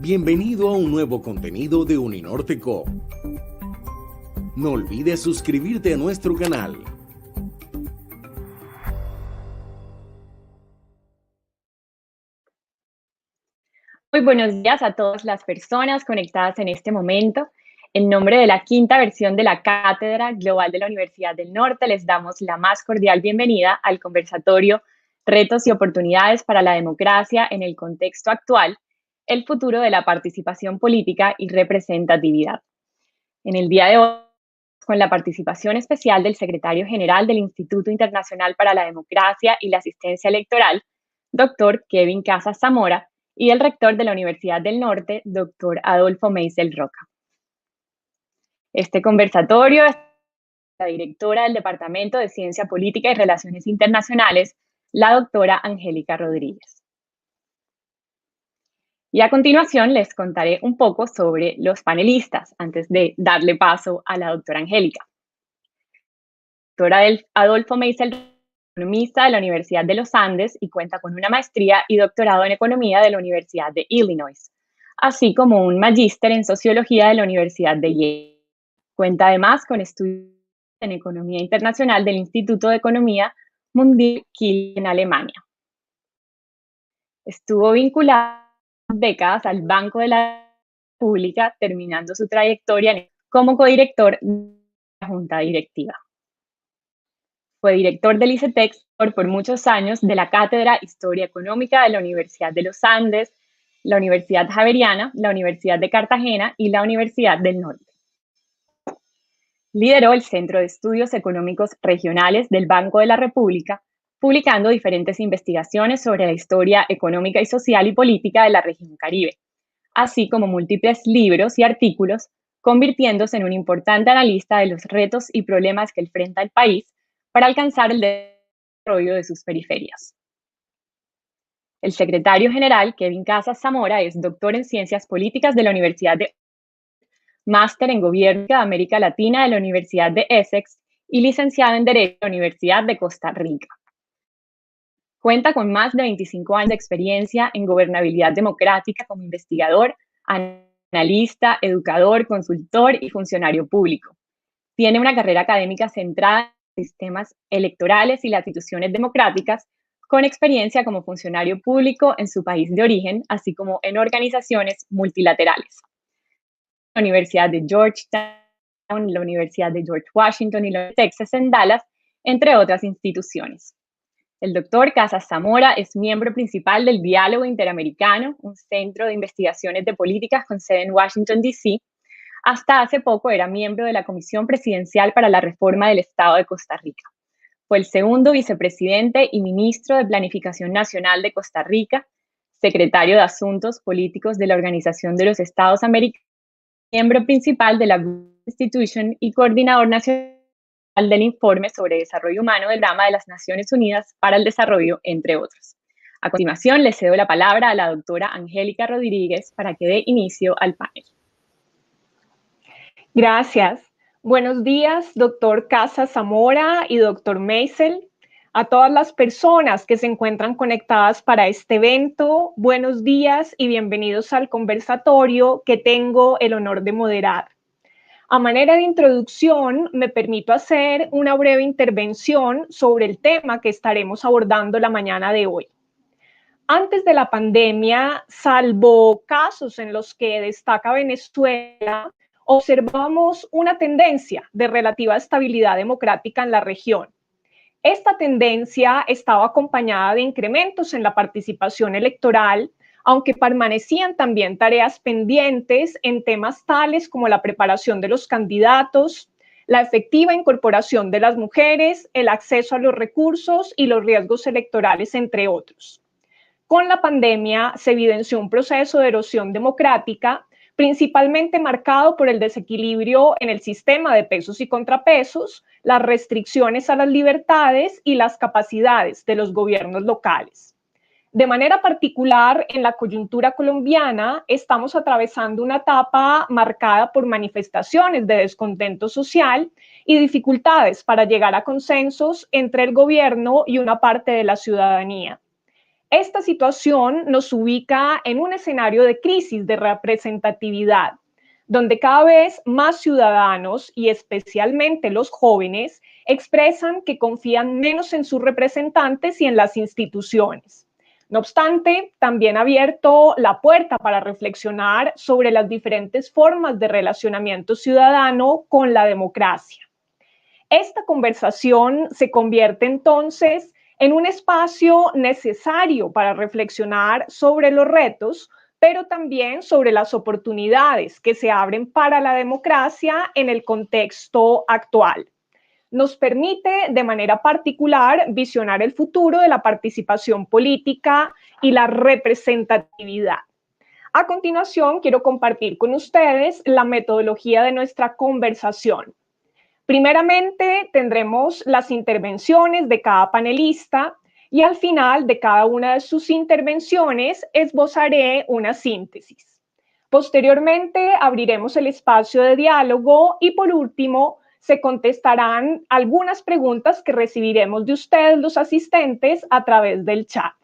Bienvenido a un nuevo contenido de Uninorte Co. No olvides suscribirte a nuestro canal. Muy buenos días a todas las personas conectadas en este momento. En nombre de la quinta versión de la Cátedra Global de la Universidad del Norte, les damos la más cordial bienvenida al conversatorio Retos y oportunidades para la democracia en el contexto actual, el futuro de la participación política y representatividad. En el día de hoy, con la participación especial del secretario general del Instituto Internacional para la Democracia y la Asistencia Electoral, doctor Kevin Casas Zamora, y el rector de la Universidad del Norte, doctor Adolfo Meisel Roca. Este conversatorio es la directora del Departamento de Ciencia Política y Relaciones Internacionales, la doctora Angélica Rodríguez. Y a continuación les contaré un poco sobre los panelistas, antes de darle paso a la doctora Angélica. Doctora Adolfo Meisel, economista de la Universidad de los Andes y cuenta con una maestría y doctorado en economía de la Universidad de Illinois, así como un magíster en sociología de la Universidad de Yale. Cuenta además con estudios en economía internacional del Instituto de Economía Mundial Kiel en Alemania. Estuvo vinculada décadas al Banco de la República, terminando su trayectoria como codirector de la Junta Directiva. Fue director del ICETEX por muchos años de la Cátedra Historia Económica de la Universidad de los Andes, la Universidad Javeriana, la Universidad de Cartagena y la Universidad del Norte. Lideró el Centro de Estudios Económicos Regionales del Banco de la República, publicando diferentes investigaciones sobre la historia económica y social y política de la región Caribe, así como múltiples libros y artículos, convirtiéndose en un importante analista de los retos y problemas que enfrenta el país para alcanzar el desarrollo de sus periferias. El secretario general, Kevin Casas Zamora, es doctor en Ciencias Políticas de la Universidad de máster en Gobierno de América Latina de la Universidad de Essex y licenciado en Derecho de la Universidad de Costa Rica. Cuenta con más de 25 años de experiencia en gobernabilidad democrática como investigador, analista, educador, consultor y funcionario público. Tiene una carrera académica centrada en sistemas electorales y las instituciones democráticas, con experiencia como funcionario público en su país de origen, así como en organizaciones multilaterales. La Universidad de Georgetown, la Universidad de George Washington y la de Texas en Dallas, entre otras instituciones. El doctor Casas Zamora es miembro principal del Diálogo Interamericano, un centro de investigaciones de políticas con sede en Washington, D.C. Hasta hace poco era miembro de la Comisión Presidencial para la Reforma del Estado de Costa Rica. Fue el segundo vicepresidente y ministro de Planificación Nacional de Costa Rica, secretario de Asuntos Políticos de la Organización de los Estados Americanos, miembro principal de la Constitution y coordinador nacional del Informe sobre Desarrollo Humano del Programa de las Naciones Unidas para el Desarrollo, entre otros. A continuación, le cedo la palabra a la doctora Angélica Rodríguez para que dé inicio al panel. Gracias. Buenos días, doctor Casas Zamora y doctor Meisel. A todas las personas que se encuentran conectadas para este evento, buenos días y bienvenidos al conversatorio que tengo el honor de moderar. A manera de introducción, me permito hacer una breve intervención sobre el tema que estaremos abordando la mañana de hoy. Antes de la pandemia, salvo casos en los que destaca Venezuela, observamos una tendencia de relativa estabilidad democrática en la región. Esta tendencia estaba acompañada de incrementos en la participación electoral, aunque permanecían también tareas pendientes en temas tales como la preparación de los candidatos, la efectiva incorporación de las mujeres, el acceso a los recursos y los riesgos electorales, entre otros. Con la pandemia se evidenció un proceso de erosión democrática, principalmente marcado por el desequilibrio en el sistema de pesos y contrapesos, las restricciones a las libertades y las capacidades de los gobiernos locales. De manera particular, en la coyuntura colombiana, estamos atravesando una etapa marcada por manifestaciones de descontento social y dificultades para llegar a consensos entre el gobierno y una parte de la ciudadanía. Esta situación nos ubica en un escenario de crisis de representatividad, donde cada vez más ciudadanos y especialmente los jóvenes expresan que confían menos en sus representantes y en las instituciones. No obstante, también ha abierto la puerta para reflexionar sobre las diferentes formas de relacionamiento ciudadano con la democracia. Esta conversación se convierte entonces en un espacio necesario para reflexionar sobre los retos, pero también sobre las oportunidades que se abren para la democracia en el contexto actual. Nos permite de manera particular visionar el futuro de la participación política y la representatividad. A continuación, quiero compartir con ustedes la metodología de nuestra conversación. Primeramente, tendremos las intervenciones de cada panelista y al final de cada una de sus intervenciones esbozaré una síntesis. Posteriormente, abriremos el espacio de diálogo y por último, se contestarán algunas preguntas que recibiremos de ustedes, los asistentes, a través del chat.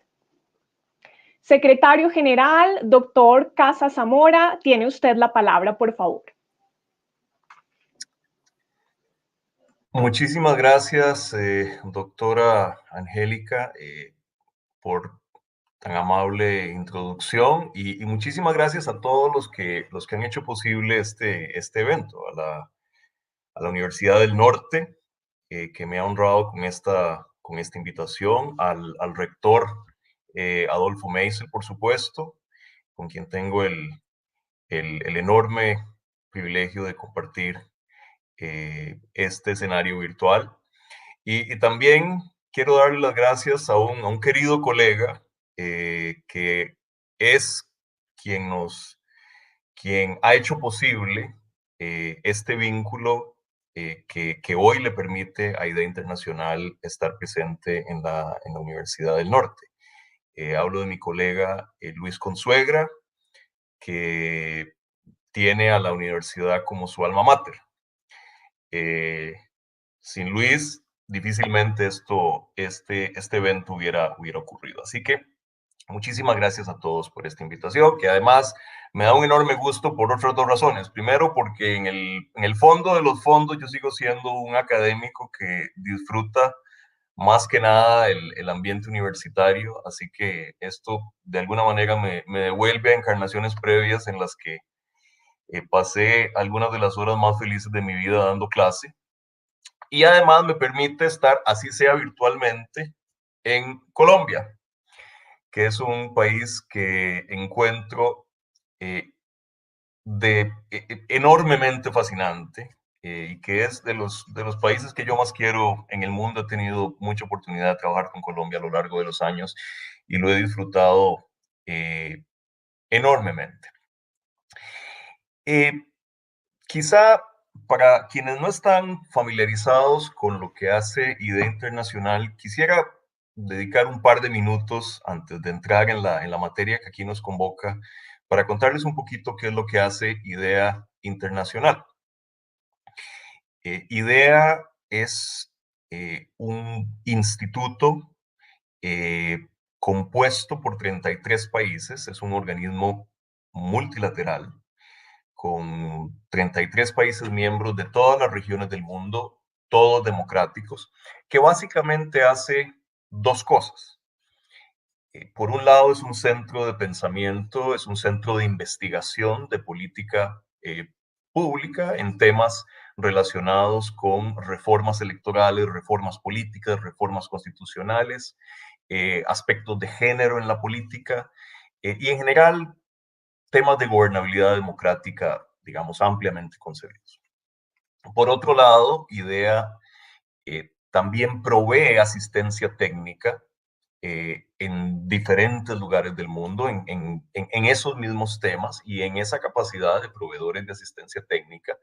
Secretario General, doctor Casas Zamora, tiene usted la palabra, por favor. Muchísimas gracias, doctora Angélica, por tan amable introducción y muchísimas gracias a todos los que han hecho posible este evento, a la Universidad del Norte, que me ha honrado con esta invitación, al rector Adolfo Meisel, por supuesto, con quien tengo el enorme privilegio de compartir este escenario virtual. Y también quiero darle las gracias a un querido colega que es quien ha hecho posible este vínculo que hoy le permite a IDEA Internacional estar presente en la Universidad del Norte. Hablo de mi colega Luis Consuegra, que tiene a la universidad como su alma mater. Sin Luis, difícilmente este evento hubiera ocurrido. Así que muchísimas gracias a todos por esta invitación, que además me da un enorme gusto por otras dos razones. Primero, porque en el fondo de los fondos yo sigo siendo un académico que disfruta más que nada el ambiente universitario, así que esto de alguna manera me devuelve a encarnaciones previas en las que pasé algunas de las horas más felices de mi vida dando clase. Y además me permite estar, así sea virtualmente, en Colombia, que es un país que encuentro enormemente fascinante y que es de los países que yo más quiero en el mundo. He tenido mucha oportunidad de trabajar con Colombia a lo largo de los años y lo he disfrutado enormemente. Quizá para quienes no están familiarizados con lo que hace IDEA Internacional, quisiera dedicar un par de minutos antes de entrar en la materia que aquí nos convoca para contarles un poquito qué es lo que hace IDEA Internacional. IDEA es un instituto compuesto por 33 países, es un organismo multilateral con 33 países miembros de todas las regiones del mundo, todos democráticos, que básicamente hace dos cosas. Por un lado, es un centro de pensamiento, es un centro de investigación de política pública en temas relacionados con reformas electorales, reformas políticas, reformas constitucionales, aspectos de género en la política y en general temas de gobernabilidad democrática, digamos, ampliamente concebidos. Por otro lado, IDEA también provee asistencia técnica en diferentes lugares del mundo, en esos mismos temas, y en esa capacidad de proveedores de asistencia técnica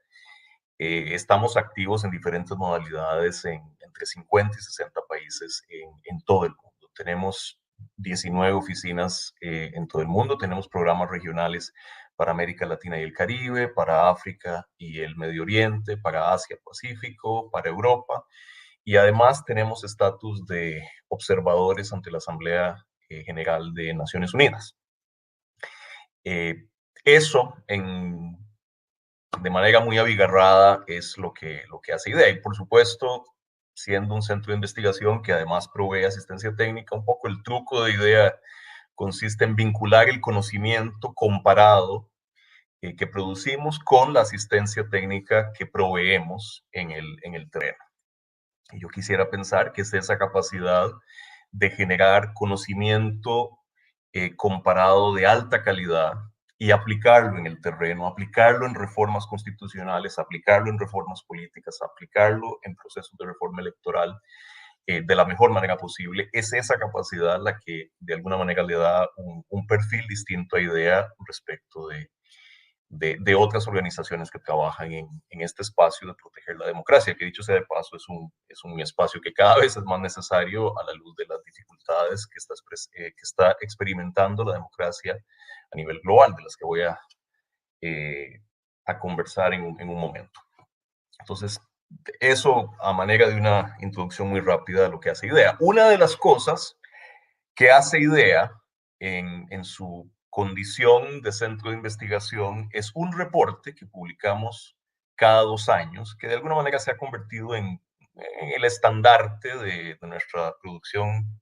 estamos activos en diferentes modalidades entre 50 y 60 países en todo el mundo. Tenemos 19 oficinas en todo el mundo, tenemos programas regionales para América Latina y el Caribe, para África y el Medio Oriente, para Asia Pacífico, para Europa, y además tenemos estatus de observadores ante la Asamblea General de Naciones Unidas. Eso, de manera muy abigarrada, es lo que hace IDEA. Y por supuesto, siendo un centro de investigación que además provee asistencia técnica, un poco el truco de IDEA consiste en vincular el conocimiento comparado que producimos con la asistencia técnica que proveemos en el terreno. Y yo quisiera pensar que es esa capacidad de generar conocimiento comparado de alta calidad y aplicarlo en el terreno, aplicarlo en reformas constitucionales, aplicarlo en reformas políticas, aplicarlo en procesos de reforma electoral de la mejor manera posible. Es esa capacidad la que de alguna manera le da un perfil distinto a IDEA respecto de otras organizaciones que trabajan en este espacio de proteger la democracia, que dicho sea de paso es un espacio que cada vez es más necesario a la luz de las dificultades que está experimentando la democracia a nivel global, de las que voy a conversar en un momento. Entonces, eso a manera de una introducción muy rápida de lo que hace IDEA. Una de las cosas que hace IDEA en su condición de centro de investigación es un reporte que publicamos cada 2 años, que de alguna manera se ha convertido en el estandarte de nuestra producción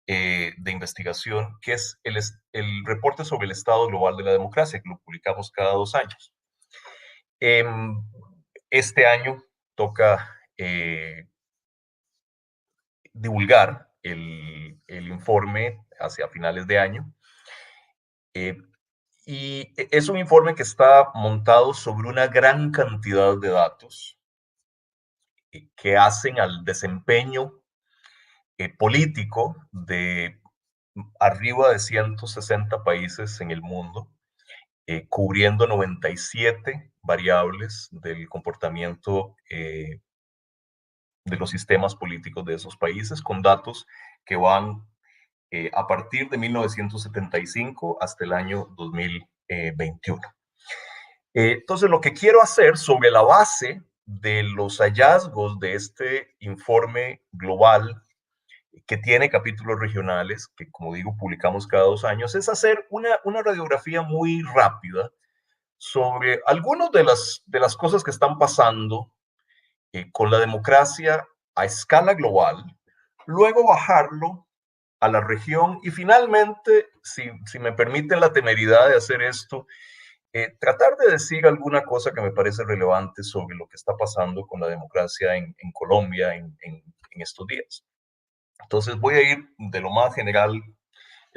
de investigación, que es el reporte sobre el estado global de la democracia, que lo publicamos cada 2 años. Este año toca divulgar el informe hacia finales de año. Y es un informe que está montado sobre una gran cantidad de datos que hacen al desempeño político de arriba de 160 países en el mundo, cubriendo 97 variables del comportamiento de los sistemas políticos de esos países, con datos que van a partir de 1975 hasta el año 2021. Entonces, lo que quiero hacer sobre la base de los hallazgos de este informe global que tiene capítulos regionales, que como digo, publicamos cada 2 años, es hacer una radiografía muy rápida sobre algunas de las cosas que están pasando con la democracia a escala global, luego bajarlo a la región y finalmente, si me permiten la temeridad de hacer esto, tratar de decir alguna cosa que me parece relevante sobre lo que está pasando con la democracia en Colombia en estos días. Entonces voy a ir de lo más general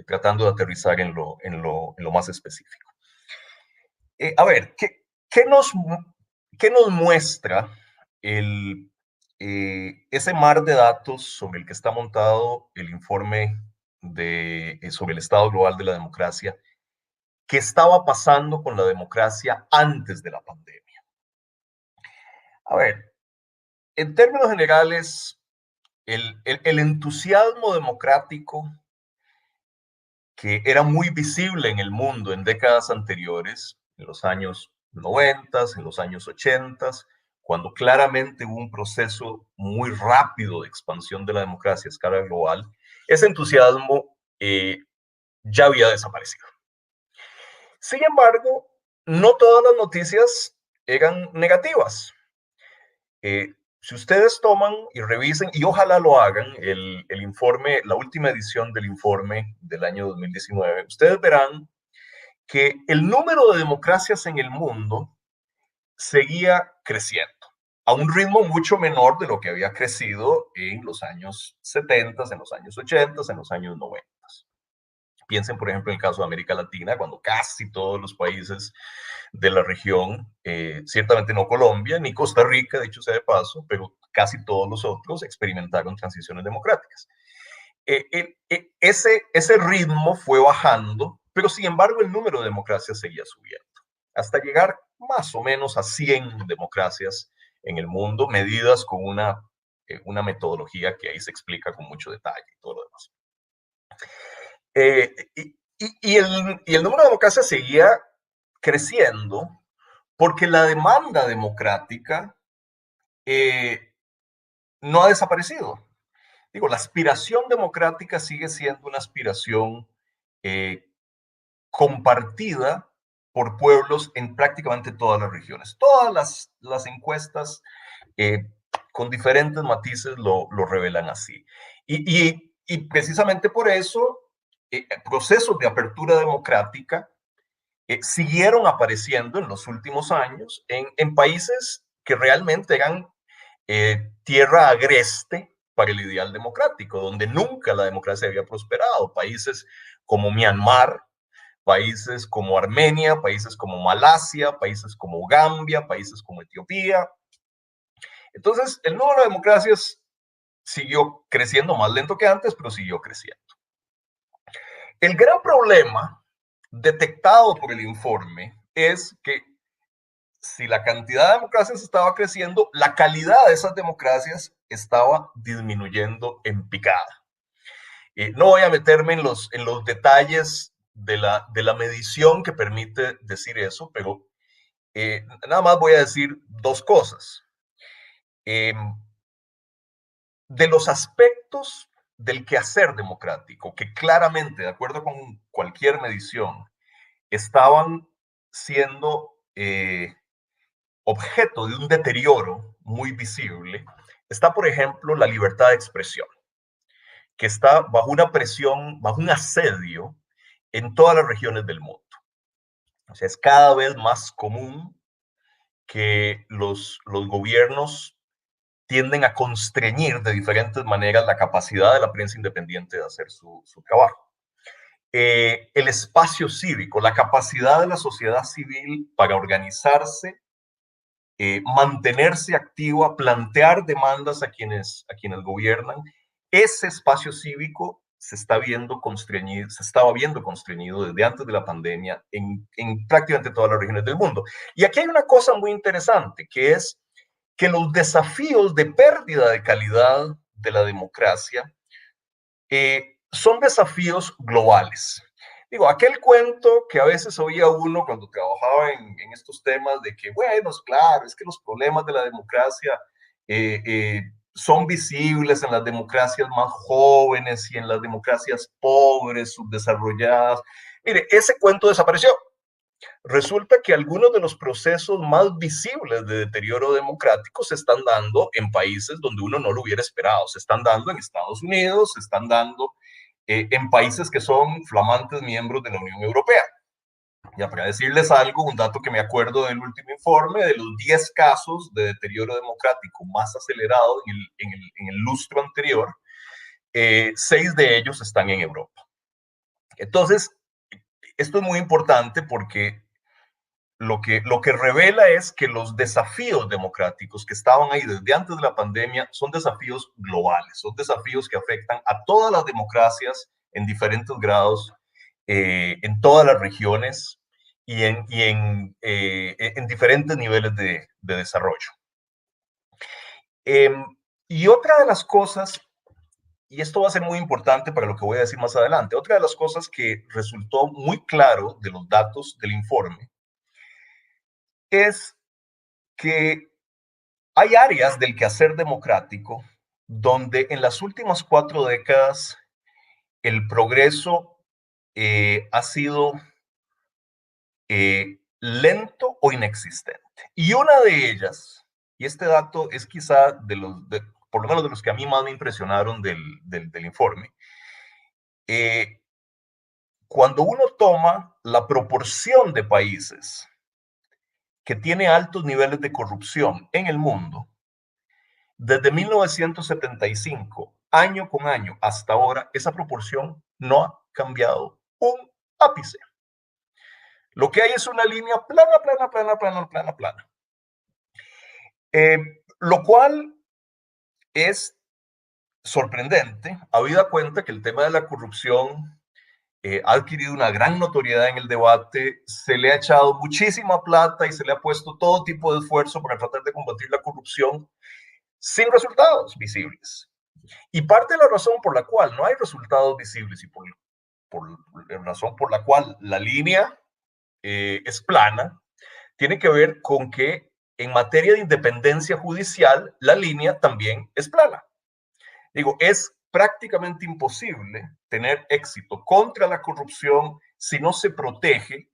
tratando de aterrizar en lo más específico. A ver, ¿qué nos muestra ese mar de datos sobre el que está montado el informe sobre el estado global de la democracia? ¿Qué estaba pasando con la democracia antes de la pandemia? A ver, en términos generales, el entusiasmo democrático que era muy visible en el mundo en décadas anteriores, en los años 90, en los años 80, cuando claramente hubo un proceso muy rápido de expansión de la democracia a escala global, ese entusiasmo ya había desaparecido. Sin embargo, no todas las noticias eran negativas. Si ustedes toman y revisen, y ojalá lo hagan, el informe, la última edición del informe del año 2019, ustedes verán que el número de democracias en el mundo seguía creciendo a un ritmo mucho menor de lo que había crecido en los años 70, en los años 80, en los años 90. Piensen, por ejemplo, en el caso de América Latina, cuando casi todos los países de la región, ciertamente no Colombia ni Costa Rica, dicho sea de paso, pero casi todos los otros experimentaron transiciones democráticas. Ese ritmo fue bajando, pero sin embargo el número de democracias seguía subiendo, hasta llegar más o menos a 100 democracias en el mundo, medidas con una metodología que ahí se explica con mucho detalle y todo lo demás. Y el número de democracias seguía creciendo porque la demanda democrática no ha desaparecido. Digo, la aspiración democrática sigue siendo una aspiración compartida por pueblos en prácticamente todas las regiones. Todas las encuestas con diferentes matices lo revelan así. Y precisamente por eso, procesos de apertura democrática siguieron apareciendo en los últimos años en países que realmente eran tierra agreste para el ideal democrático, donde nunca la democracia había prosperado. Países como Myanmar, países como Armenia, países como Malasia, países como Gambia, países como Etiopía. Entonces, el número de democracias siguió creciendo más lento que antes, pero siguió creciendo. El gran problema detectado por el informe es que si la cantidad de democracias estaba creciendo, la calidad de esas democracias estaba disminuyendo en picada. No voy a meterme en los detalles de la medición que permite decir eso, pero nada más voy a decir dos cosas. De los aspectos del quehacer democrático, que claramente, de acuerdo con cualquier medición, estaban siendo objeto de un deterioro muy visible, está, por ejemplo, la libertad de expresión, que está bajo una presión, bajo un asedio en todas las regiones del mundo. O sea, es cada vez más común que los gobiernos tienden a constreñir de diferentes maneras la capacidad de la prensa independiente de hacer su trabajo. El espacio cívico, la capacidad de la sociedad civil para organizarse, mantenerse activa, plantear demandas a quienes gobiernan, ese espacio cívico se estaba viendo constreñido desde antes de la pandemia en prácticamente todas las regiones del mundo. Y aquí hay una cosa muy interesante, que es que los desafíos de pérdida de calidad de la democracia son desafíos globales. Digo, aquel cuento que a veces oía uno cuando trabajaba en estos temas de que, bueno, claro, es que los problemas de la democracia son visibles en las democracias más jóvenes y en las democracias pobres, subdesarrolladas. Mire, ese cuento desapareció. Resulta que algunos de los procesos más visibles de deterioro democrático se están dando en países donde uno no lo hubiera esperado. Se están dando en Estados Unidos, se están dando en países que son flamantes miembros de la Unión Europea. Ya para decirles algo, un dato que me acuerdo del último informe, de los 10 casos de deterioro democrático más acelerado en el lustro anterior, 6 de ellos están en Europa. Entonces, esto es muy importante porque lo que revela es que los desafíos democráticos que estaban ahí desde antes de la pandemia son desafíos globales, son desafíos que afectan a todas las democracias en diferentes grados, en todas las regiones y en diferentes niveles de desarrollo. Y otra de las cosas, y esto va a ser muy importante para lo que voy a decir más adelante, otra de las cosas que resultó muy claro de los datos del informe es que hay áreas del quehacer democrático donde en las últimas 4 décadas el progreso ha sido lento o inexistente. Y una de ellas, y este dato es quizá por lo menos de los que a mí más me impresionaron del informe, cuando uno toma la proporción de países que tiene altos niveles de corrupción en el mundo, desde 1975, año con año, hasta ahora, esa proporción no ha cambiado un ápice. Lo que hay es una línea plana, plana, plana, plana, plana, plana. Lo cual es sorprendente, habida cuenta que el tema de la corrupción ha adquirido una gran notoriedad en el debate, se le ha echado muchísima plata y se le ha puesto todo tipo de esfuerzo para tratar de combatir la corrupción sin resultados visibles. Y parte de la razón por la cual no hay resultados visibles y por la razón por la cual la línea es plana, tiene que ver con que en materia de independencia judicial, la línea también es plana. Digo, es prácticamente imposible tener éxito contra la corrupción si no se protege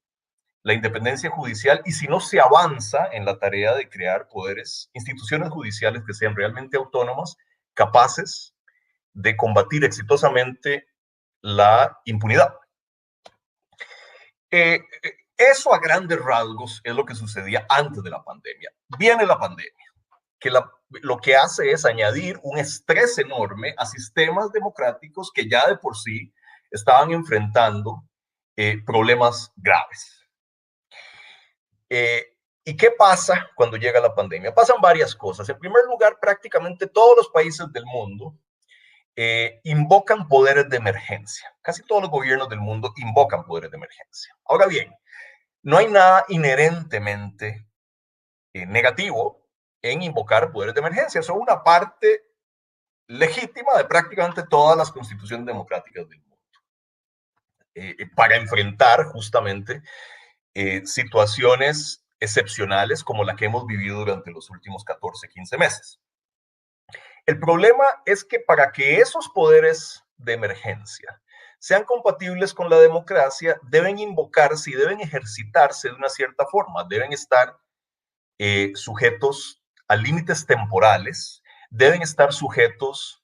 la independencia judicial y si no se avanza en la tarea de crear poderes, instituciones judiciales que sean realmente autónomas, capaces de combatir exitosamente la impunidad. Eso a grandes rasgos es lo que sucedía antes de la pandemia. Viene la pandemia, que lo que hace es añadir un estrés enorme a sistemas democráticos que ya de por sí estaban enfrentando problemas graves. ¿Y qué pasa cuando llega la pandemia? Pasan varias cosas. En primer lugar, prácticamente todos los países del mundo invocan poderes de emergencia. Casi todos los gobiernos del mundo invocan poderes de emergencia. Ahora bien, no hay nada inherentemente negativo en invocar poderes de emergencia. Son una parte legítima de prácticamente todas las constituciones democráticas del mundo. Para enfrentar justamente situaciones excepcionales como la que hemos vivido durante los últimos 14, 15 meses. El problema es que para que esos poderes de emergencia sean compatibles con la democracia, deben invocarse y deben ejercitarse de una cierta forma, deben estar sujetos a límites temporales, deben estar sujetos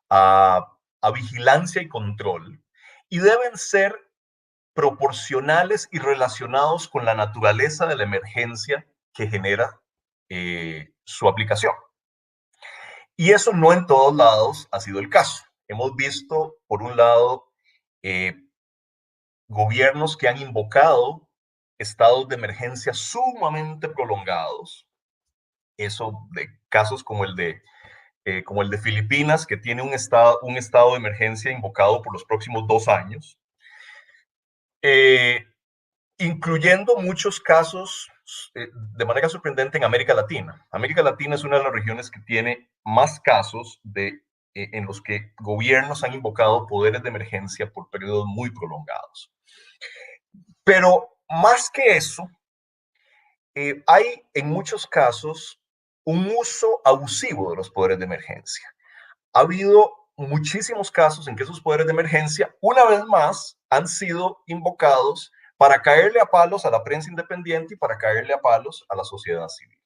a vigilancia y control y deben ser proporcionales y relacionados con la naturaleza de la emergencia que genera su aplicación. Y eso no en todos lados ha sido el caso. Hemos visto, por un lado, gobiernos que han invocado estados de emergencia sumamente prolongados. Eso de casos como el de Filipinas, que tiene un estado de emergencia invocado por los próximos 2 años. Incluyendo muchos casos de manera sorprendente en América Latina. América Latina es una de las regiones que tiene más casos en los que gobiernos han invocado poderes de emergencia por periodos muy prolongados. Pero más que eso, hay en muchos casos un uso abusivo de los poderes de emergencia. Ha habido muchísimos casos en que esos poderes de emergencia, una vez más, han sido invocados para caerle a palos a la prensa independiente y para caerle a palos a la sociedad civil,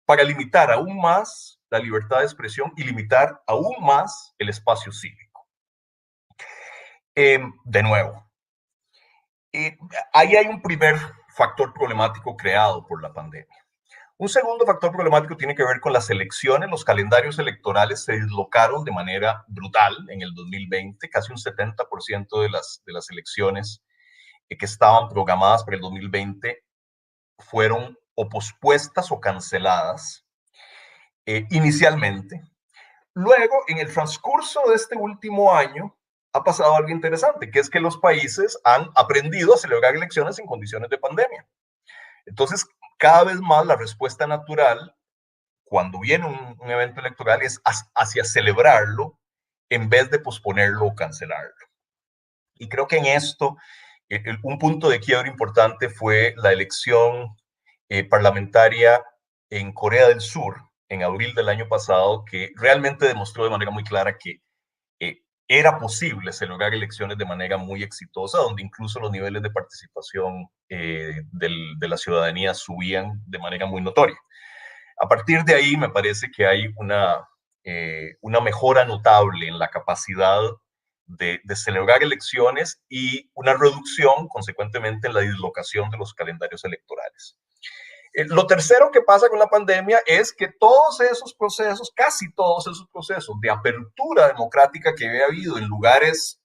para limitar aún más la libertad de expresión y limitar aún más el espacio cívico. De nuevo, ahí hay un primer factor problemático creado por la pandemia. Un segundo factor problemático tiene que ver con las elecciones. Los calendarios electorales se dislocaron de manera brutal en el 2020. Casi un 70% de las elecciones que estaban programadas para el 2020 fueron o pospuestas o canceladas inicialmente. Luego, en el transcurso de este último año, ha pasado algo interesante, que es que los países han aprendido a celebrar elecciones en condiciones de pandemia. Entonces, cada vez más la respuesta natural, cuando viene un evento electoral, es hacia celebrarlo en vez de posponerlo o cancelarlo. Y creo que en esto, un punto de quiebre importante fue la elección parlamentaria en Corea del Sur, en abril del año pasado, que realmente demostró de manera muy clara que era posible celebrar elecciones de manera muy exitosa, donde incluso los niveles de participación de la ciudadanía subían de manera muy notoria. A partir de ahí me parece que hay una mejora notable en la capacidad de celebrar elecciones y una reducción, consecuentemente, en la dislocación de los calendarios electorales. Lo tercero que pasa con la pandemia es que todos esos procesos, casi todos esos procesos de apertura democrática que había habido en lugares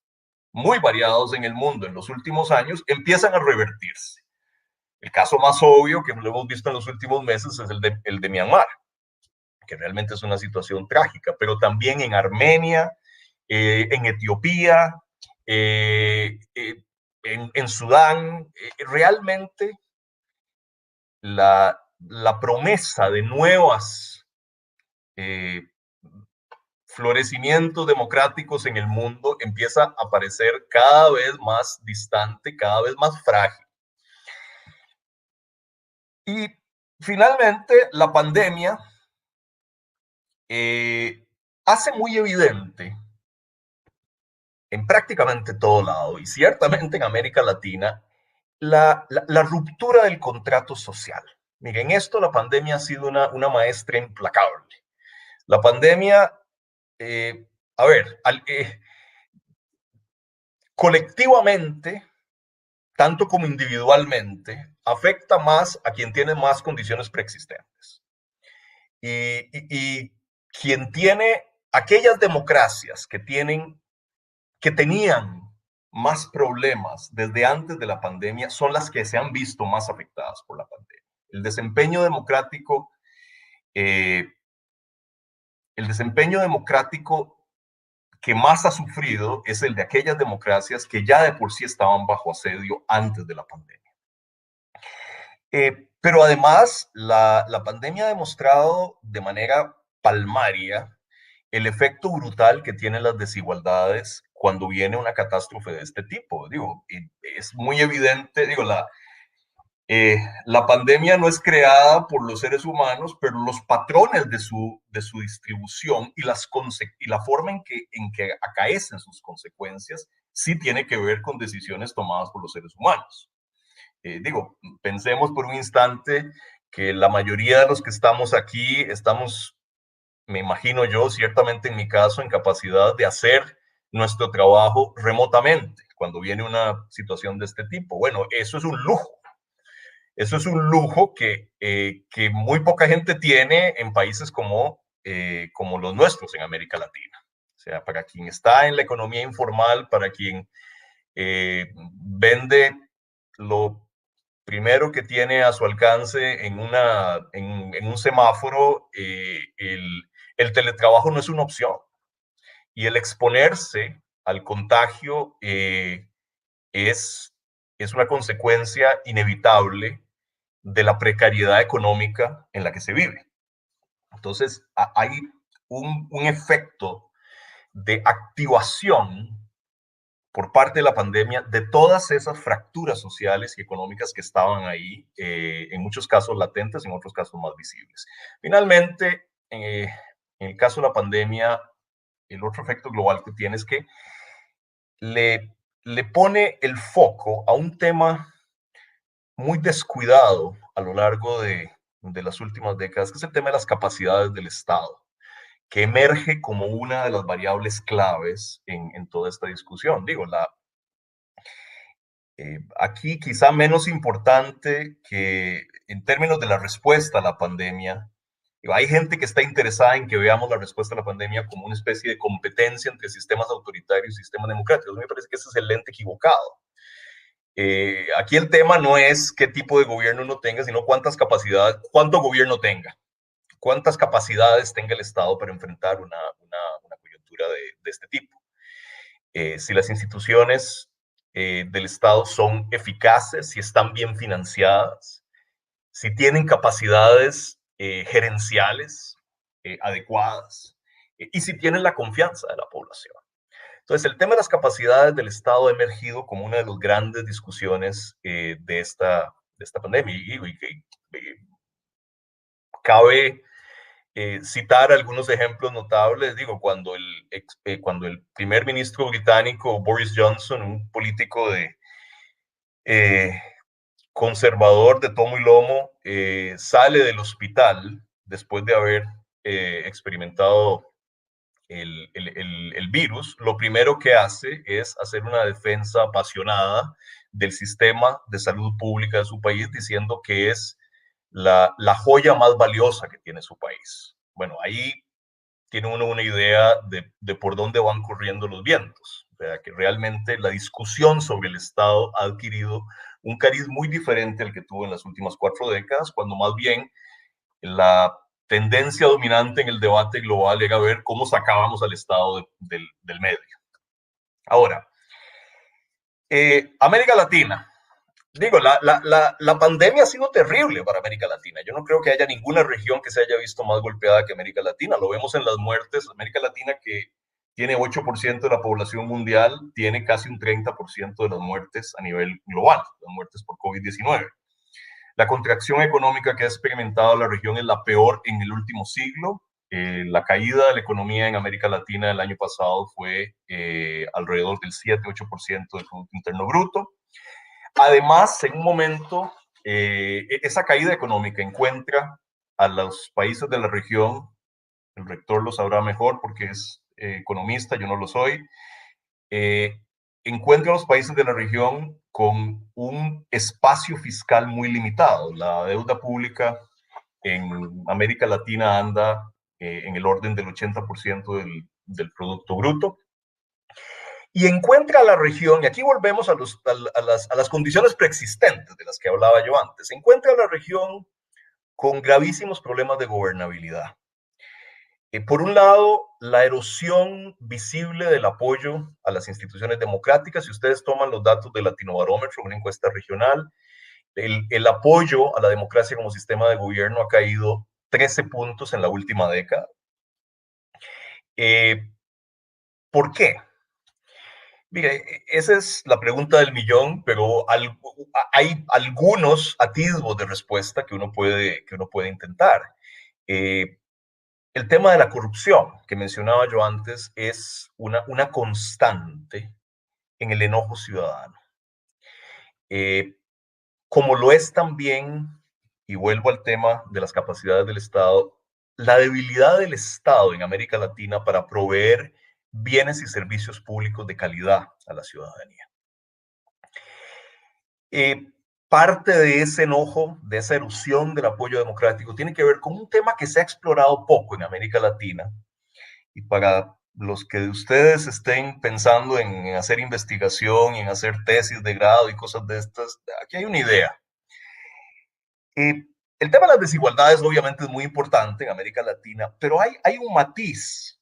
muy variados en el mundo en los últimos años, empiezan a revertirse. El caso más obvio que lo hemos visto en los últimos meses es el de Myanmar, que realmente es una situación trágica, pero también en Armenia, en Etiopía, en Sudán, realmente la promesa de nuevos florecimientos democráticos en el mundo empieza a parecer cada vez más distante, cada vez más frágil. Y finalmente, la pandemia hace muy evidente en prácticamente todo lado, y ciertamente en América Latina, la ruptura del contrato social. Miren, esto la pandemia ha sido una maestra implacable. La pandemia, a ver, colectivamente, tanto como individualmente, afecta más a quien tiene más condiciones preexistentes. Y quien tiene aquellas democracias que tenían más problemas desde antes de la pandemia son las que se han visto más afectadas por la pandemia. El desempeño democrático que más ha sufrido es el de aquellas democracias que ya de por sí estaban bajo asedio antes de la pandemia. Pero además, la pandemia ha demostrado de manera palmaria el efecto brutal que tienen las desigualdades cuando viene una catástrofe de este tipo. Digo, es muy evidente, digo, la pandemia no es creada por los seres humanos, pero los patrones de su distribución y la forma en que acaecen sus consecuencias sí tiene que ver con decisiones tomadas por los seres humanos. Digo, pensemos por un instante que la mayoría de los que estamos aquí estamos, me imagino yo, ciertamente en mi caso, en capacidad de hacer nuestro trabajo remotamente cuando viene una situación de este tipo. Bueno, eso es un lujo. Eso es un lujo que muy poca gente tiene en países como los nuestros en América Latina. O sea, para quien está en la economía informal, para quien vende lo primero que tiene a su alcance en un semáforo, el teletrabajo no es una opción. Y el exponerse al contagio es una consecuencia inevitable de la precariedad económica en la que se vive. Entonces, hay un efecto de activación por parte de la pandemia de todas esas fracturas sociales y económicas que estaban ahí, en muchos casos latentes y en otros casos más visibles. Finalmente, en el caso de la pandemia, el otro efecto global que tiene es que le pone el foco a un tema muy descuidado a lo largo de las últimas décadas, que es el tema de las capacidades del Estado, que emerge como una de las variables claves en toda esta discusión. Digo, aquí quizá menos importante que en términos de la respuesta a la pandemia, hay gente que está interesada en que veamos la respuesta a la pandemia como una especie de competencia entre sistemas autoritarios y sistemas democráticos. A mí me parece que ese es el lente equivocado. Aquí el tema no es qué tipo de gobierno uno tenga, sino cuánto gobierno tenga, cuántas capacidades tenga el Estado para enfrentar una coyuntura de este tipo. Si las instituciones del Estado son eficaces, si están bien financiadas, si tienen capacidades gerenciales adecuadas y si tienen la confianza de la población. Entonces, el tema de las capacidades del Estado ha emergido como una de las grandes discusiones de esta pandemia. Y cabe citar algunos ejemplos notables. Digo, cuando el primer ministro británico, Boris Johnson, un político conservador de tomo y lomo, sale del hospital después de haber experimentado el virus, lo primero que hace es hacer una defensa apasionada del sistema de salud pública de su país, diciendo que es la joya más valiosa que tiene su país. Bueno, ahí tiene uno una idea de por dónde van corriendo los vientos. O sea, que realmente la discusión sobre el Estado ha adquirido un cariz muy diferente al que tuvo en las últimas 4 décadas, cuando más bien la tendencia dominante en el debate global era ver cómo sacábamos al Estado del medio. Ahora, América Latina. Digo, la pandemia ha sido terrible para América Latina. Yo no creo que haya ninguna región que se haya visto más golpeada que América Latina. Lo vemos en las muertes. América Latina, que tiene 8% de la población mundial, tiene casi un 30% de las muertes a nivel global, las muertes por COVID-19. La contracción económica que ha experimentado la región es la peor en el último siglo. La caída de la economía en América Latina el año pasado fue alrededor del 7-8% del Producto Interno Bruto. Además, en un momento, esa caída económica encuentra a los países de la región, el rector lo sabrá mejor porque es economista, yo no lo soy, encuentra a los países de la región con un espacio fiscal muy limitado. La deuda pública en América Latina anda en el orden del 80% del Producto Bruto. Y encuentra a la región, y aquí volvemos a las condiciones preexistentes de las que hablaba yo antes, encuentra a la región con gravísimos problemas de gobernabilidad. Por un lado, la erosión visible del apoyo a las instituciones democráticas. Si ustedes toman los datos del Latinobarómetro, una encuesta regional, el apoyo a la democracia como sistema de gobierno ha caído 13 puntos en la última década. ¿Por qué? Mire, esa es la pregunta del millón, pero hay algunos atisbos de respuesta que uno puede intentar. El tema de la corrupción que mencionaba yo antes es una constante en el enojo ciudadano. Como lo es también, y vuelvo al tema de las capacidades del Estado, la debilidad del Estado en América Latina para proveer bienes y servicios públicos de calidad a la ciudadanía. Parte de ese enojo, de esa erosión del apoyo democrático, tiene que ver con un tema que se ha explorado poco en América Latina. Y para los que de ustedes estén pensando en hacer investigación, en hacer tesis de grado y cosas de estas, aquí hay una idea. El tema de las desigualdades obviamente es muy importante en América Latina, pero hay un matiz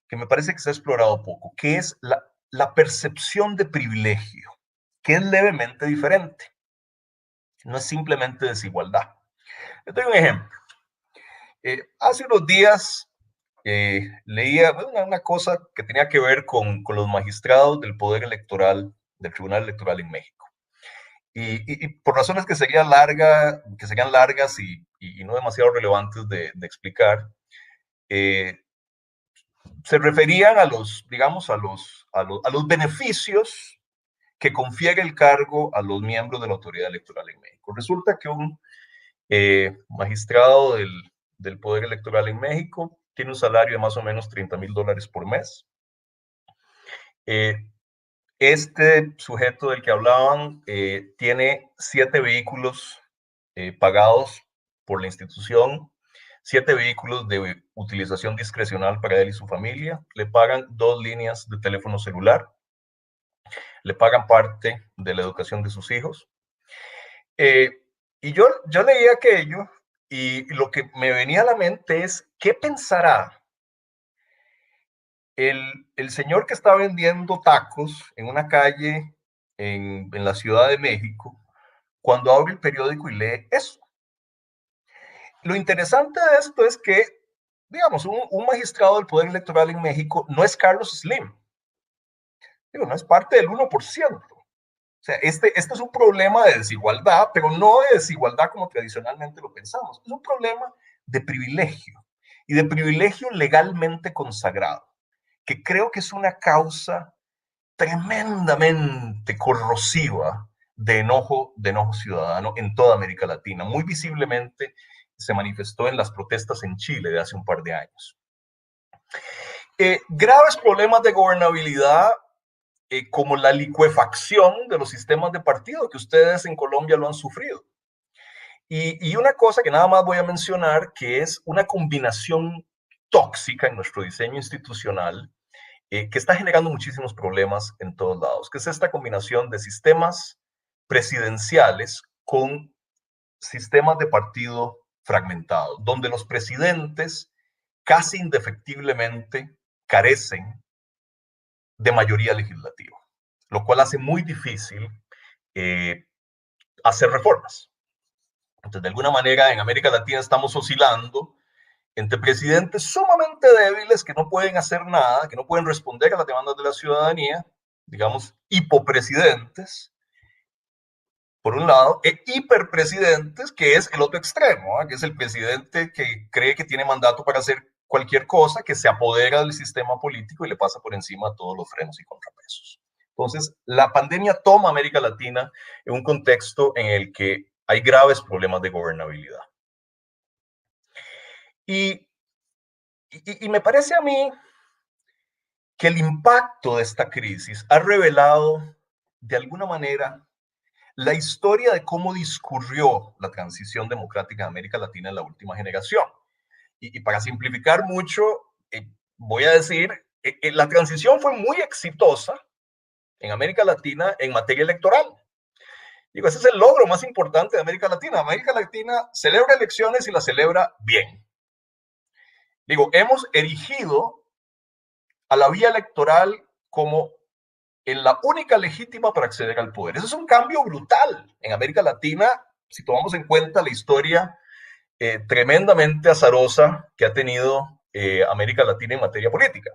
que me parece que se ha explorado poco, que es la percepción de privilegio, que es levemente diferente. No es simplemente desigualdad. Les doy un ejemplo. Hace unos días leía una cosa que tenía que ver con los magistrados del Poder Electoral, del Tribunal Electoral en México. Y por razones que serían largas y no demasiado relevantes de explicar, se referían a los beneficios que confiere el cargo a los miembros de la autoridad electoral en México. Resulta que un magistrado del Poder Electoral en México tiene un salario de más o menos $30,000 por mes. Este sujeto del que hablaban tiene 7 vehículos pagados por la institución, 7 vehículos de utilización discrecional para él y su familia, le pagan 2 líneas de teléfono celular, le pagan parte de la educación de sus hijos. Y yo leía aquello y lo que me venía a la mente es, ¿qué pensará el señor que está vendiendo tacos en una calle en la Ciudad de México cuando abre el periódico y lee eso? Lo interesante de esto es que, digamos, un magistrado del Poder Electoral en México no es Carlos Slim. Digo, no es parte del 1%. O sea, este es un problema de desigualdad, pero no de desigualdad como tradicionalmente lo pensamos. Es un problema de privilegio y de privilegio legalmente consagrado, que creo que es una causa tremendamente corrosiva de enojo ciudadano en toda América Latina. Muy visiblemente se manifestó en las protestas en Chile de hace un par de años. Graves problemas de gobernabilidad como la licuefacción de los sistemas de partido, que ustedes en Colombia lo han sufrido. Y una cosa que nada más voy a mencionar, que es una combinación tóxica en nuestro diseño institucional, que está generando muchísimos problemas en todos lados, que es esta combinación de sistemas presidenciales con sistemas de partido fragmentados, donde los presidentes casi indefectiblemente carecen de mayoría legislativa, lo cual hace muy difícil hacer reformas. Entonces, de alguna manera, en América Latina estamos oscilando entre presidentes sumamente débiles que no pueden hacer nada, que no pueden responder a las demandas de la ciudadanía, digamos, hipopresidentes, por un lado, e hiperpresidentes, que es el otro extremo, ¿eh? Que es el presidente que cree que tiene mandato para hacer cualquier cosa que se apodera del sistema político y le pasa por encima a todos los frenos y contrapesos. Entonces, la pandemia toma a América Latina en un contexto en el que hay graves problemas de gobernabilidad. Y me parece a mí que el impacto de esta crisis ha revelado, de alguna manera, la historia de cómo discurrió la transición democrática de América Latina en la última generación. Y para simplificar mucho, voy a decir, la transición fue muy exitosa en América Latina en materia electoral. Digo, ese es el logro más importante de América Latina. América Latina celebra elecciones y las celebra bien. Digo, hemos erigido a la vía electoral como en la única legítima para acceder al poder. Eso es un cambio brutal en América Latina, si tomamos en cuenta la historia tremendamente azarosa que ha tenido América Latina en materia política.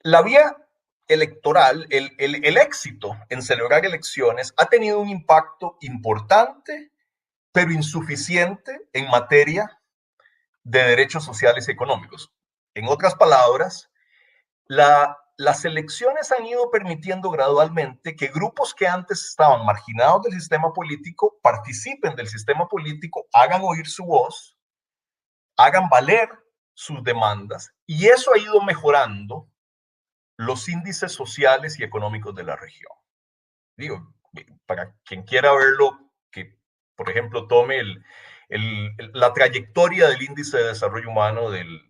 La vía electoral, el éxito en celebrar elecciones ha tenido un impacto importante, pero insuficiente en materia de derechos sociales y económicos. En otras palabras, las elecciones han ido permitiendo gradualmente que grupos que antes estaban marginados del sistema político participen del sistema político, hagan oír su voz, hagan valer sus demandas, y eso ha ido mejorando los índices sociales y económicos de la región. Digo, para quien quiera verlo, que por ejemplo tome la trayectoria del índice de desarrollo humano del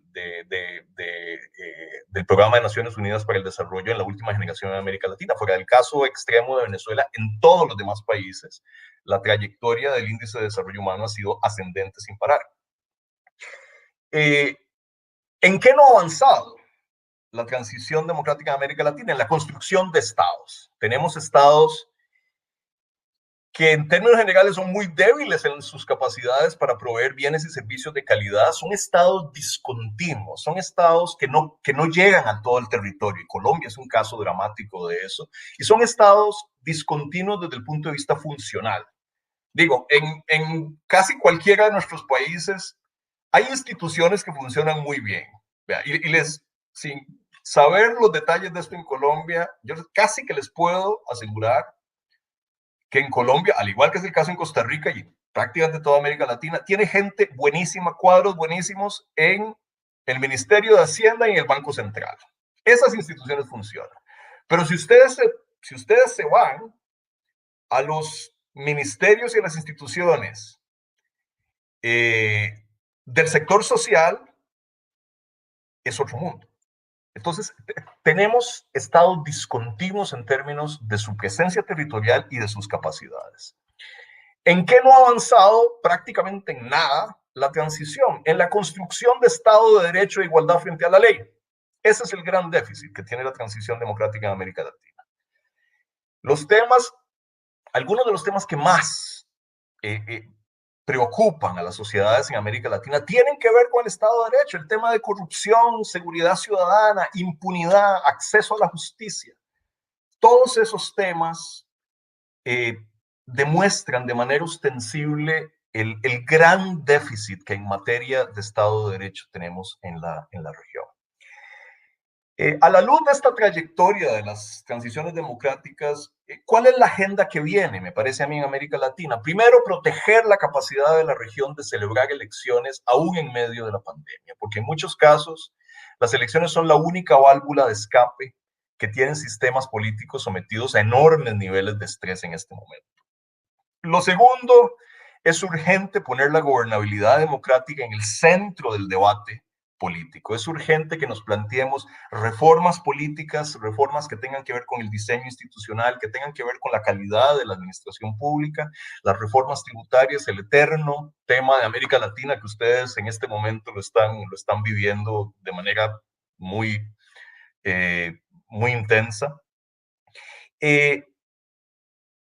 Programa de Naciones Unidas para el Desarrollo en la última generación en América Latina. Fuera del caso extremo de Venezuela, en todos los demás países, la trayectoria del índice de desarrollo humano ha sido ascendente sin parar. ¿En qué no ha avanzado la transición democrática de América Latina? En la construcción de estados. Tenemos estados que en términos generales son muy débiles en sus capacidades para proveer bienes y servicios de calidad. Son estados discontinuos, son estados que no llegan a todo el territorio. Y Colombia es un caso dramático de eso. Y son estados discontinuos desde el punto de vista funcional. Digo, en casi cualquiera de nuestros países hay instituciones que funcionan muy bien. Sin saber los detalles de esto en Colombia, yo casi que les puedo asegurar que en Colombia, al igual que es el caso en Costa Rica y prácticamente toda América Latina, tiene gente buenísima, cuadros buenísimos en el Ministerio de Hacienda y en el Banco Central. Esas instituciones funcionan. Pero si ustedes se van a los ministerios y a las instituciones del sector social, es otro mundo. Entonces, tenemos estados discontinuos en términos de su presencia territorial y de sus capacidades. ¿En qué no ha avanzado? Prácticamente en nada la transición, en la construcción de Estado de Derecho e igualdad frente a la ley. Ese es el gran déficit que tiene la transición democrática en América Latina. Algunos de los temas que más preocupan a las sociedades en América Latina tienen que ver con el Estado de Derecho, el tema de corrupción, seguridad ciudadana, impunidad, acceso a la justicia. Todos esos temas demuestran de manera ostensible el gran déficit que en materia de Estado de Derecho tenemos en la región. A la luz de esta trayectoria de las transiciones democráticas, ¿cuál es la agenda que viene, me parece a mí, en América Latina? Primero, proteger la capacidad de la región de celebrar elecciones aún en medio de la pandemia, porque en muchos casos las elecciones son la única válvula de escape que tienen sistemas políticos sometidos a enormes niveles de estrés en este momento. Lo segundo, es urgente poner la gobernabilidad democrática en el centro del debate político. Es urgente que nos planteemos reformas políticas, reformas que tengan que ver con el diseño institucional, que tengan que ver con la calidad de la administración pública, las reformas tributarias, el eterno tema de América Latina que ustedes en este momento lo están viviendo de manera muy intensa.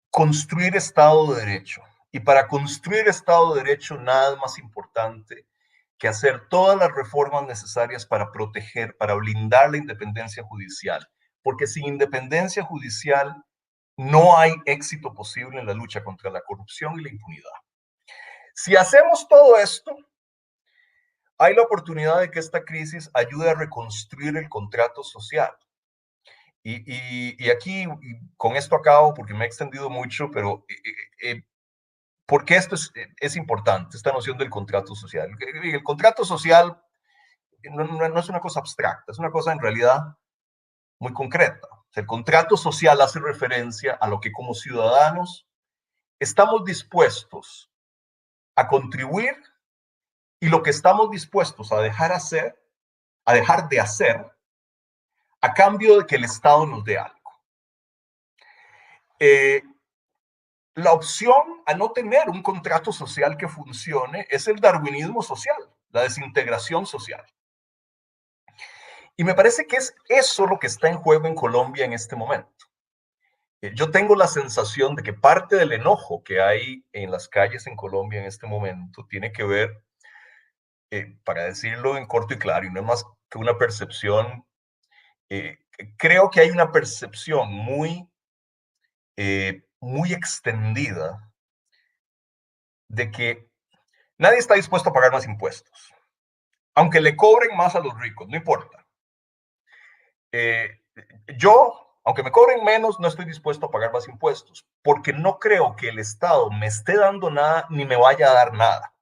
Construir Estado de Derecho. Y para construir Estado de Derecho, nada más importante que hacer todas las reformas necesarias para proteger, para blindar la independencia judicial. Porque sin independencia judicial no hay éxito posible en la lucha contra la corrupción y la impunidad. Si hacemos todo esto, hay la oportunidad de que esta crisis ayude a reconstruir el contrato social. Y aquí, con esto acabo porque me he extendido mucho, pero porque esto es importante, esta noción del contrato social. El contrato social no es una cosa abstracta, es una cosa en realidad muy concreta. O sea, el contrato social hace referencia a lo que como ciudadanos estamos dispuestos a contribuir y lo que estamos dispuestos a dejar de hacer a cambio de que el Estado nos dé algo. La opción a no tener un contrato social que funcione es el darwinismo social, la desintegración social. Y me parece que es eso lo que está en juego en Colombia en este momento. Yo tengo la sensación de que parte del enojo que hay en las calles en Colombia en este momento tiene que ver, para decirlo en corto y claro, y no es más que una percepción, creo que hay una percepción muy extendida de que nadie está dispuesto a pagar más impuestos, aunque le cobren más a los ricos, no importa. Yo, aunque me cobren menos, no estoy dispuesto a pagar más impuestos, porque no creo que el Estado me esté dando nada ni me vaya a dar nada.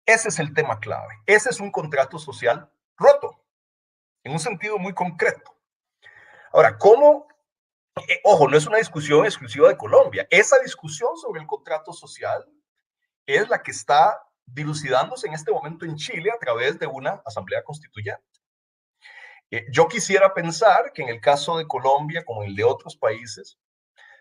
Ese es el tema clave. Ese es un contrato social roto, en un sentido muy concreto. Ahora, ¿cómo? Ojo, no es una discusión exclusiva de Colombia. Esa discusión sobre el contrato social es la que está dilucidándose en este momento en Chile a través de una asamblea constituyente. Yo quisiera pensar que en el caso de Colombia, como en el de otros países,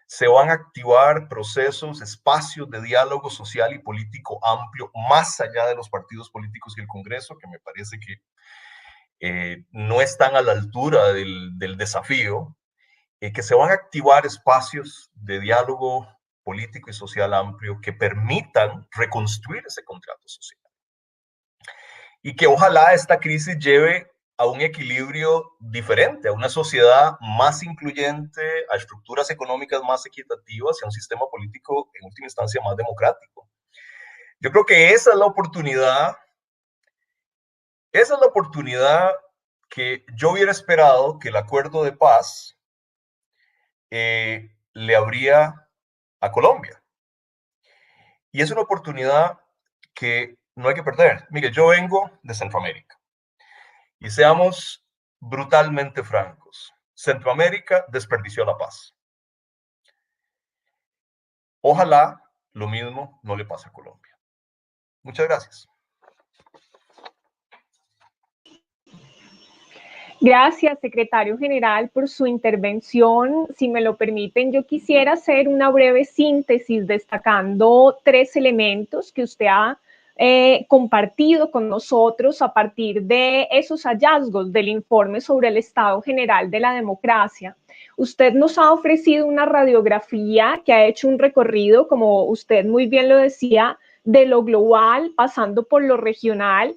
se van a activar procesos, espacios de diálogo social y político amplio, más allá de los partidos políticos y el Congreso, que me parece que no están a la altura del desafío, que se van a activar espacios de diálogo político y social amplio que permitan reconstruir ese contrato social. Y que ojalá esta crisis lleve a un equilibrio diferente, a una sociedad más incluyente, a estructuras económicas más equitativas y a un sistema político, en última instancia, más democrático. Yo creo que esa es la oportunidad que yo hubiera esperado que el acuerdo de paz le abría a Colombia. Y es una oportunidad que no hay que perder. Mire, yo vengo de Centroamérica. Y seamos brutalmente francos, Centroamérica desperdició la paz. Ojalá lo mismo no le pase a Colombia. Muchas gracias. Gracias, secretario general, por su intervención. Si me lo permiten, yo quisiera hacer una breve síntesis destacando 3 elementos que usted ha compartido con nosotros a partir de esos hallazgos del informe sobre el estado general de la democracia. Usted nos ha ofrecido una radiografía que ha hecho un recorrido, como usted muy bien lo decía, de lo global, pasando por lo regional,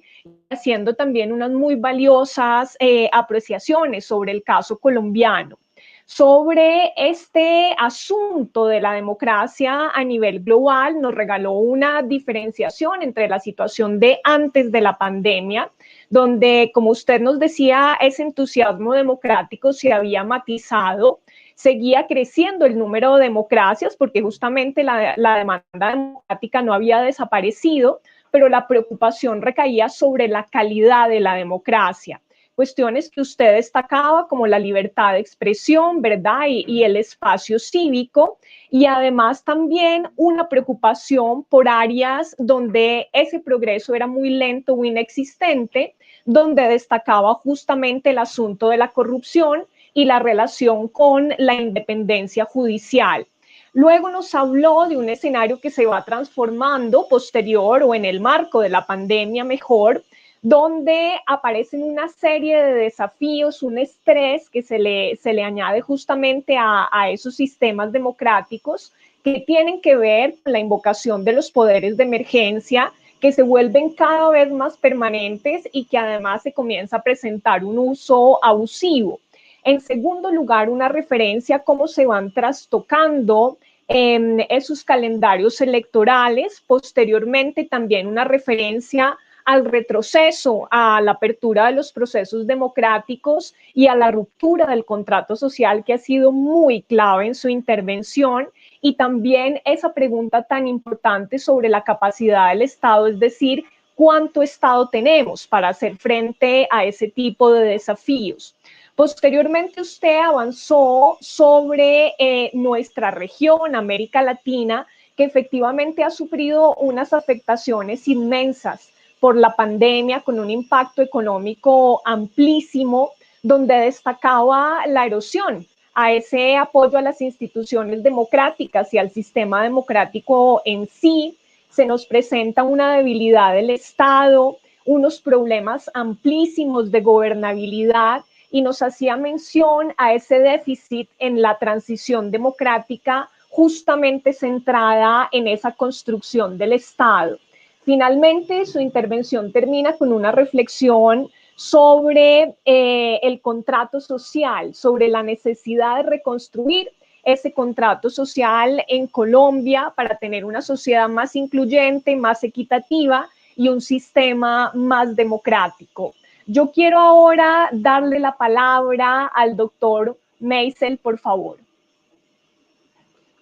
haciendo también unas muy valiosas apreciaciones sobre el caso colombiano. Sobre este asunto de la democracia a nivel global, nos regaló una diferenciación entre la situación de antes de la pandemia, donde, como usted nos decía, ese entusiasmo democrático se había matizado, seguía creciendo el número de democracias, porque justamente la demanda democrática no había desaparecido, pero la preocupación recaía sobre la calidad de la democracia. Cuestiones que usted destacaba como la libertad de expresión, ¿verdad? Y el espacio cívico, y además también una preocupación por áreas donde ese progreso era muy lento o inexistente, donde destacaba justamente el asunto de la corrupción y la relación con la independencia judicial. Luego nos habló de un escenario que se va transformando posterior o en el marco de la pandemia mejor, donde aparecen una serie de desafíos, un estrés que se le añade justamente a esos sistemas democráticos que tienen que ver con la invocación de los poderes de emergencia, que se vuelven cada vez más permanentes y que además se comienza a presentar un uso abusivo. En segundo lugar, una referencia a cómo se van trastocando en sus calendarios electorales. Posteriormente, también una referencia al retroceso, a la apertura de los procesos democráticos y a la ruptura del contrato social, que ha sido muy clave en su intervención, y también esa pregunta tan importante sobre la capacidad del Estado, es decir, cuánto Estado tenemos para hacer frente a ese tipo de desafíos. Posteriormente usted avanzó sobre nuestra región, América Latina, que efectivamente ha sufrido unas afectaciones inmensas por la pandemia, con un impacto económico amplísimo, donde destacaba la erosión a ese apoyo a las instituciones democráticas y al sistema democrático en sí. Se nos presenta una debilidad del Estado, unos problemas amplísimos de gobernabilidad, y nos hacía mención a ese déficit en la transición democrática, justamente centrada en esa construcción del Estado. Finalmente, su intervención termina con una reflexión sobre el contrato social, sobre la necesidad de reconstruir ese contrato social en Colombia para tener una sociedad más incluyente, más equitativa y un sistema más democrático. Yo quiero ahora darle la palabra al doctor Meisel, por favor.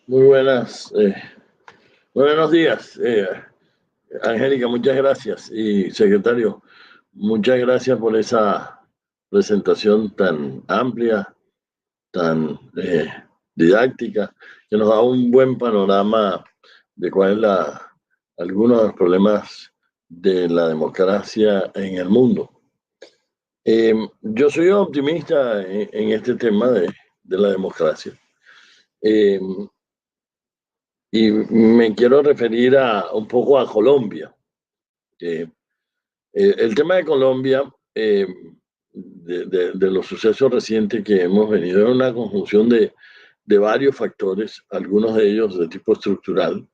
Muy buenos días, Angélica, muchas gracias. Y secretario, muchas gracias por esa presentación tan amplia, tan didáctica, que nos da un buen panorama de cuáles son algunos de los problemas de la democracia en el mundo. Yo soy optimista en este tema de la democracia. Y me quiero referir un poco a Colombia. El tema de Colombia, de los sucesos recientes que hemos venido, es una conjunción de varios factores, algunos de ellos de tipo estructural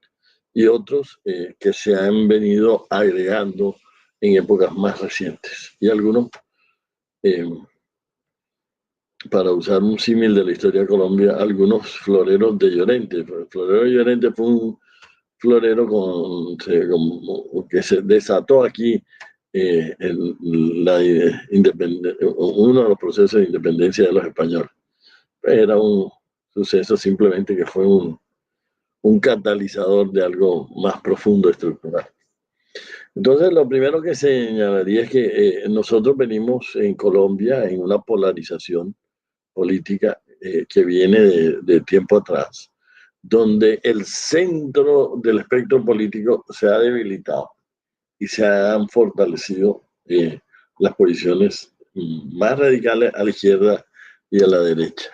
y otros que se han venido agregando en épocas más recientes. Y algunos, para usar un símil de la historia de Colombia, algunos floreros de Llorente. El florero de Llorente fue un florero que se desató aquí uno de los procesos de independencia de los españoles. Era un suceso simplemente que fue un catalizador de algo más profundo, estructural. Entonces, lo primero que señalaría es que nosotros venimos en Colombia en una polarización política que viene de tiempo atrás, donde el centro del espectro político se ha debilitado y se han fortalecido las posiciones más radicales a la izquierda y a la derecha.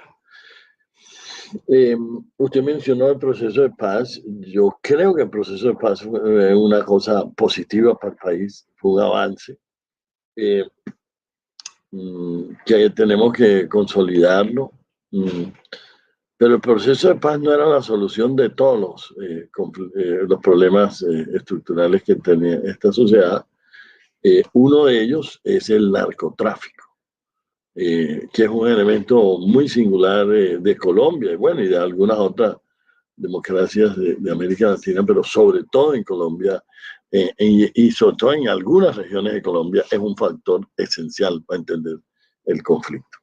Usted mencionó el proceso de paz. Yo creo que el proceso de paz fue una cosa positiva para el país, fue un avance que tenemos que consolidarlo. Pero el proceso de paz no era la solución de todos los problemas estructurales que tenía esta sociedad. Uno de ellos es el narcotráfico, que es un elemento muy singular de Colombia, y bueno, y de algunas otras democracias de América Latina, pero sobre todo en Colombia, y sobre todo en algunas regiones de Colombia, es un factor esencial para entender el conflicto.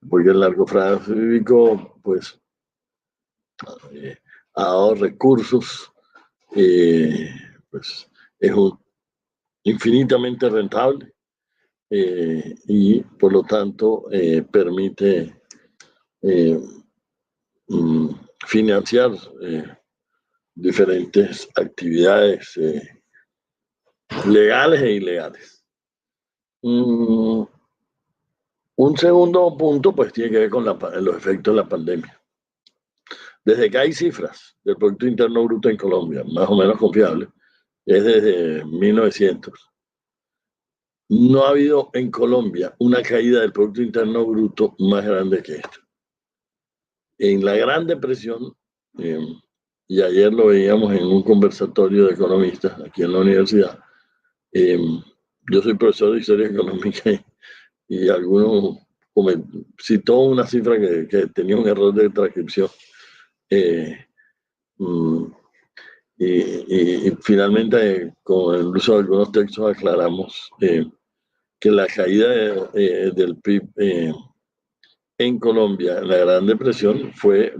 Porque el narcotráfico, pues, ha dado recursos, pues, es infinitamente rentable y, por lo tanto, permite financiar diferentes actividades legales e ilegales. Un segundo punto, pues, tiene que ver con los efectos de la pandemia. Desde que hay cifras del Producto Interno Bruto en Colombia, más o menos confiables, es desde 1900, no ha habido en Colombia una caída del Producto Interno Bruto más grande que esta. En la Gran Depresión, y ayer lo veíamos en un conversatorio de economistas aquí en la universidad, yo soy profesor de Historia Económica y alguno citó una cifra que tenía un error de transcripción, Y finalmente, con el uso de algunos textos, aclaramos que la caída del PIB en Colombia, la Gran Depresión, fue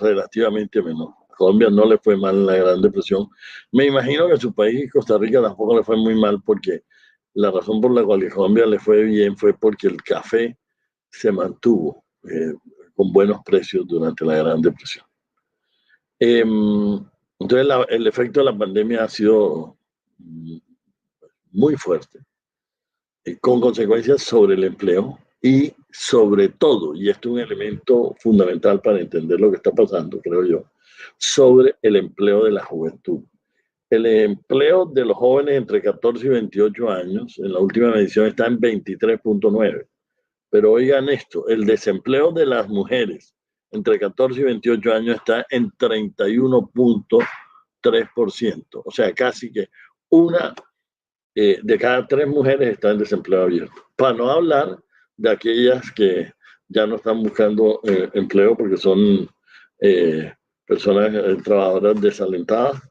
relativamente menor. A Colombia no le fue mal en la Gran Depresión. Me imagino que a su país, Costa Rica, tampoco le fue muy mal, porque la razón por la cual a Colombia le fue bien fue porque el café se mantuvo con buenos precios durante la Gran Depresión. Entonces el efecto de la pandemia ha sido muy fuerte, con consecuencias sobre el empleo y sobre todo, y esto es un elemento fundamental para entender lo que está pasando, creo yo, sobre el empleo de la juventud. El empleo de los jóvenes entre 14 y 28 años, en la última medición, está en 23.9. Pero oigan esto, el desempleo de las mujeres entre 14 y 28 años está en 31.3%. O sea, casi que una de cada 3 mujeres está en desempleo abierto. Para no hablar de aquellas que ya no están buscando empleo porque son personas trabajadoras desalentadas.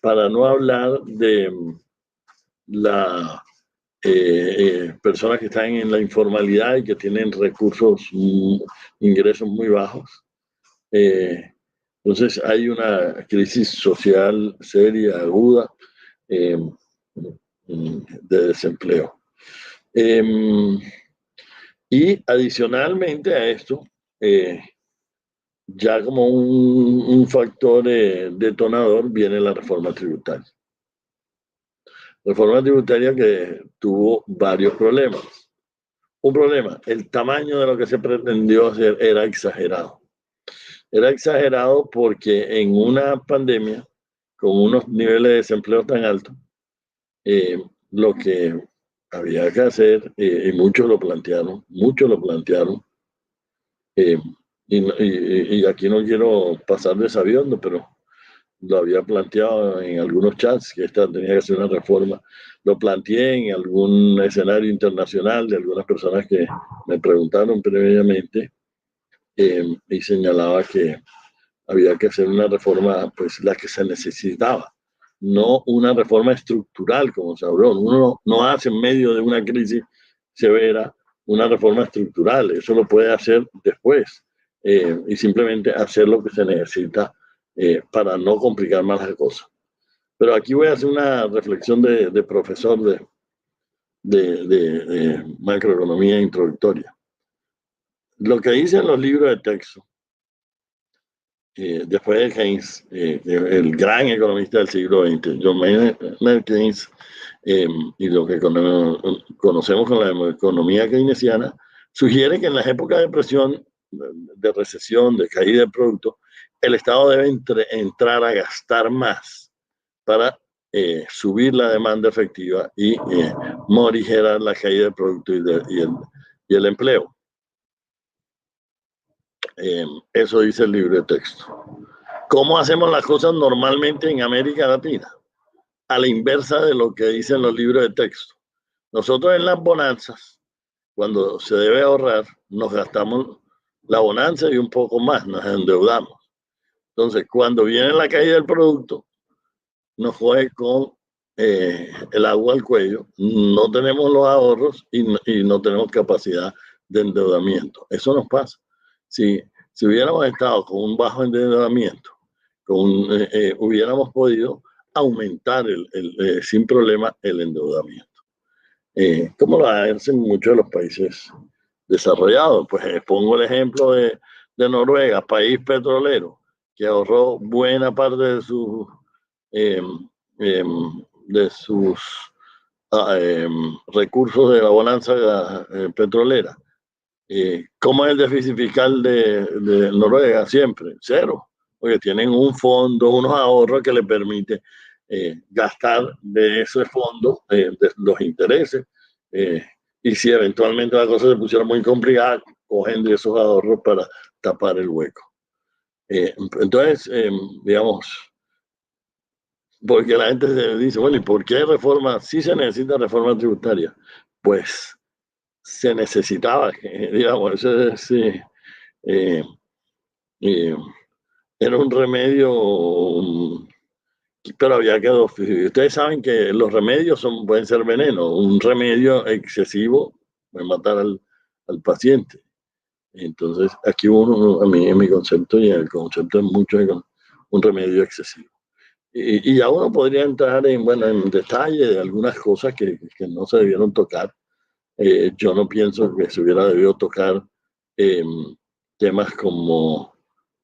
Para no hablar de la personas que están en la informalidad y que tienen recursos, ingresos muy bajos. Entonces hay una crisis social seria, aguda, de desempleo. Y adicionalmente a esto, ya como un factor detonador, viene la reforma tributaria. Reforma tributaria que tuvo varios problemas. Un problema, el tamaño de lo que se pretendió hacer era exagerado. Era exagerado porque en una pandemia, con unos niveles de desempleo tan altos, lo que había que hacer, y muchos lo plantearon, y aquí no quiero pasar de sabiondo, pero lo había planteado en algunos chats que esta tenía que ser una reforma. Lo planteé en algún escenario internacional de algunas personas que me preguntaron previamente y señalaba que había que hacer una reforma, pues la que se necesitaba, no una reforma estructural como se habló. Uno no hace en medio de una crisis severa una reforma estructural, eso lo puede hacer después y simplemente hacer lo que se necesita para no complicar más las cosas. Pero aquí voy a hacer una reflexión de profesor de macroeconomía introductoria. Lo que dicen los libros de texto, después de Keynes, el gran economista del siglo XX, John Maynard Keynes, y lo que conocemos con la economía keynesiana, sugiere que en las épocas de presión, de recesión, de caída del producto, el Estado debe entrar a gastar más para subir la demanda efectiva y morigerar la caída del producto y el empleo. Eso dice el libro de texto. ¿Cómo hacemos las cosas normalmente en América Latina? A la inversa de lo que dicen los libros de texto. Nosotros en las bonanzas, cuando se debe ahorrar, nos gastamos la bonanza y un poco más, nos endeudamos. Entonces, cuando viene la caída del producto, nos coge con el agua al cuello, no tenemos los ahorros y no tenemos capacidad de endeudamiento. Eso nos pasa. Si hubiéramos estado con un bajo endeudamiento, hubiéramos podido aumentar sin problema el endeudamiento. ¿Cómo lo hacen muchos de los países desarrollados? Pues pongo el ejemplo de Noruega, país petrolero, que ahorró buena parte de sus recursos de la bonanza petrolera. ¿Cómo es el déficit fiscal de Noruega? Siempre, cero, porque tienen un fondo, unos ahorros que le permite gastar de ese fondo de los intereses. Y si eventualmente la cosa se pusiera muy complicada, cogen de esos ahorros para tapar el hueco. Entonces, digamos, porque la gente se dice, bueno, ¿y por qué reforma? Sí se necesita reforma tributaria. Pues se necesitaba, digamos, eso es era un remedio, pero había que dosis. Ustedes saben que los remedios pueden ser veneno. Un remedio excesivo puede matar al paciente. Entonces, aquí a mí, en mi concepto y en el concepto de muchos, un remedio excesivo. Y ya uno podría entrar en detalle de algunas cosas que no se debieron tocar. Yo no pienso que se hubiera debido tocar temas como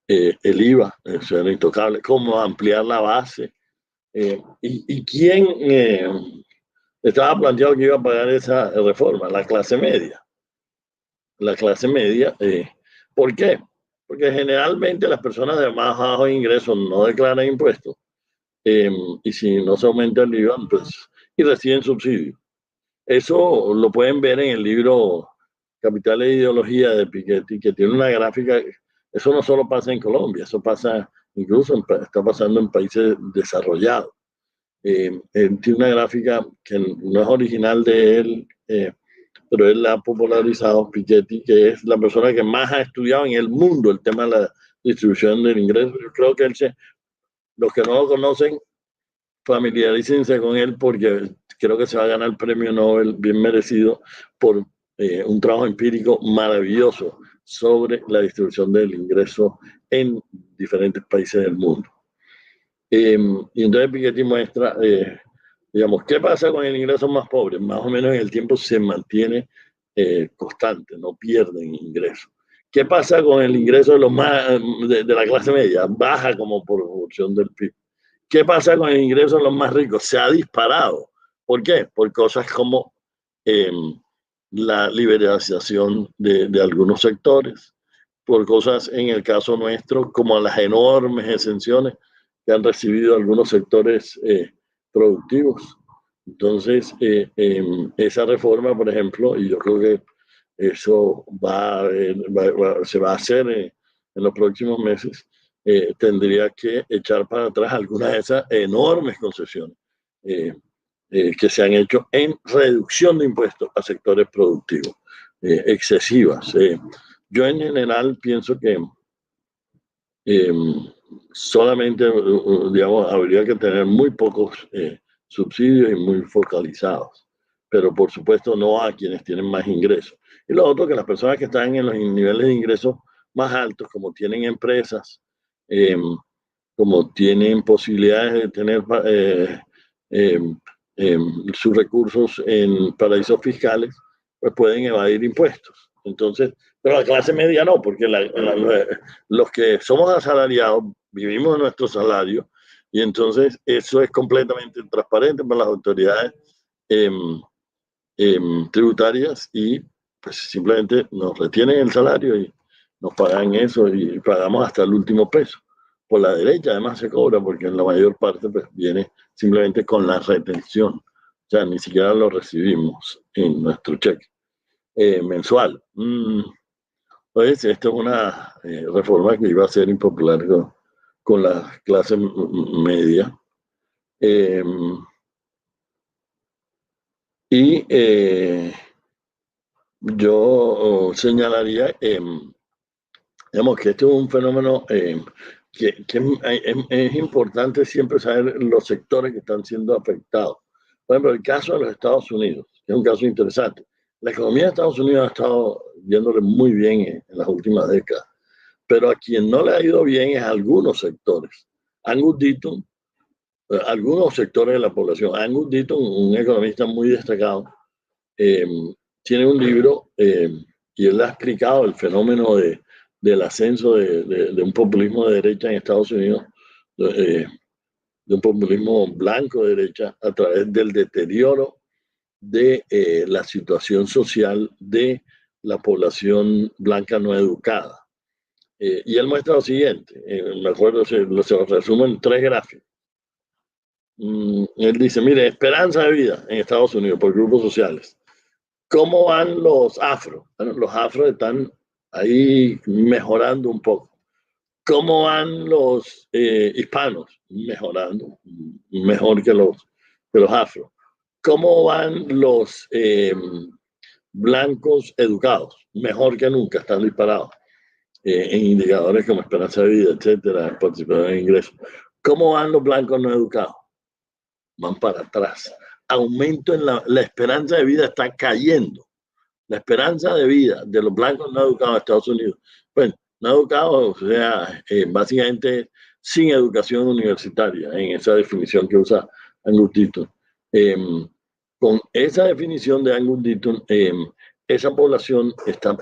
el IVA, eso era intocable, cómo ampliar la base. ¿Y quién estaba planteado que iba a pagar esa reforma? La clase media. La clase media. ¿Por qué? Porque generalmente las personas de más bajos ingresos no declaran impuestos. Y si no se aumenta el IVA, pues, y reciben subsidios. Eso lo pueden ver en el libro Capital e Ideología de Piketty, que tiene una gráfica. Eso no solo pasa en Colombia, eso pasa incluso está pasando en países desarrollados. Él tiene una gráfica que no es original de él, pero él la ha popularizado, Piketty, que es la persona que más ha estudiado en el mundo el tema de la distribución del ingreso. Yo creo que los que no lo conocen, familiarícense con él porque creo que se va a ganar el premio Nobel bien merecido por un trabajo empírico maravilloso sobre la distribución del ingreso en diferentes países del mundo. Y entonces Piketty muestra, digamos, ¿qué pasa con el ingreso más pobre? Más o menos en el tiempo se mantiene constante, no pierden ingresos. ¿Qué pasa con el ingreso de los de la clase media? Baja como proporción del PIB. ¿Qué pasa con el ingreso de los más ricos? Se ha disparado. ¿Por qué? Por cosas como la liberalización de algunos sectores, por cosas en el caso nuestro como las enormes exenciones que han recibido algunos sectores productivos. Entonces, esa reforma, por ejemplo, y yo creo que eso se va a hacer en los próximos meses, tendría que echar para atrás algunas de esas enormes concesiones que se han hecho en reducción de impuestos a sectores productivos, excesivas. Yo en general pienso que solamente, digamos, habría que tener muy pocos subsidios y muy focalizados, pero por supuesto no a quienes tienen más ingresos. Y lo otro, que las personas que están en los niveles de ingresos más altos, como tienen empresas, como tienen posibilidades de tener sus recursos en paraísos fiscales, pues pueden evadir impuestos. Entonces, pero la clase media no, porque los que somos asalariados vivimos de nuestro salario y entonces eso es completamente transparente para las autoridades tributarias y pues simplemente nos retienen el salario y nos pagan eso y pagamos hasta el último peso. Por la derecha además se cobra porque en la mayor parte pues viene simplemente con la retención, o sea, ni siquiera lo recibimos en nuestro cheque mensual. Pues esta es una reforma que iba a ser impopular con la clase media. Yo señalaría, digamos, que este es un fenómeno que es importante siempre saber los sectores que están siendo afectados. Por ejemplo, el caso de los Estados Unidos, que es un caso interesante. La economía de Estados Unidos ha estado yéndole muy bien en las últimas décadas, pero a quien no le ha ido bien es a algunos sectores. Angus Deaton, algunos sectores de la población. Angus Deaton, un economista muy destacado, tiene un libro y él ha explicado el fenómeno del ascenso de un populismo de derecha en Estados Unidos, de un populismo blanco de derecha a través del deterioro de la situación social de la población blanca no educada. Y él muestra lo siguiente, me acuerdo, se lo resumo en 3 gráficos. Él dice, mire, esperanza de vida en Estados Unidos por grupos sociales. ¿Cómo van los afro? Bueno, los afro están ahí mejorando un poco. ¿Cómo van los hispanos? Mejorando, mejor que los afro. ¿Cómo van los blancos educados? Mejor que nunca, están disparados. en indicadores como esperanza de vida, etcétera, participación en ingresos. ¿Cómo van los blancos no educados? Van para atrás. Aumento en la esperanza de vida está cayendo. La esperanza de vida de los blancos no educados en Estados Unidos. Bueno, no educados, o sea, básicamente sin educación universitaria, en esa definición que usa Angus Deaton. Con esa definición de Angus Deaton, esa población está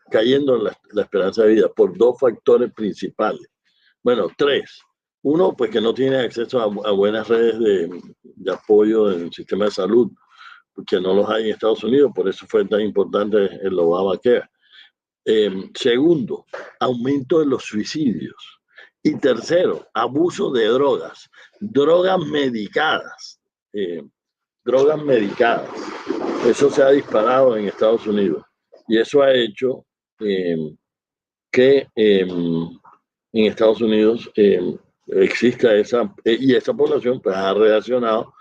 cayendo en la esperanza de vida por dos factores principales. Bueno, tres. Uno, pues que no tiene acceso a buenas redes de apoyo en el sistema de salud, que no los hay en Estados Unidos, por eso fue tan importante el Obamacare. Segundo, aumento de los suicidios. Y tercero, abuso de drogas, drogas medicadas. Drogas medicadas. Eso se ha disparado en Estados Unidos y eso ha hecho que en Estados Unidos exista esa población pues, ha reaccionado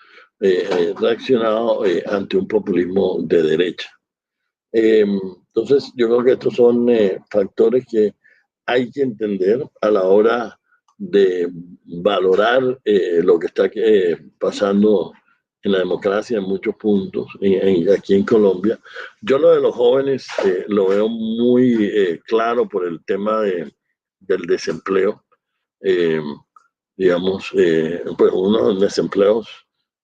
ante un populismo de derecha. Entonces, yo creo que estos son factores que hay que entender a la hora de valorar lo que está pasando en la democracia en muchos puntos, aquí en Colombia. Yo lo de los jóvenes lo veo muy claro por el tema del desempleo. Digamos, pues unos desempleos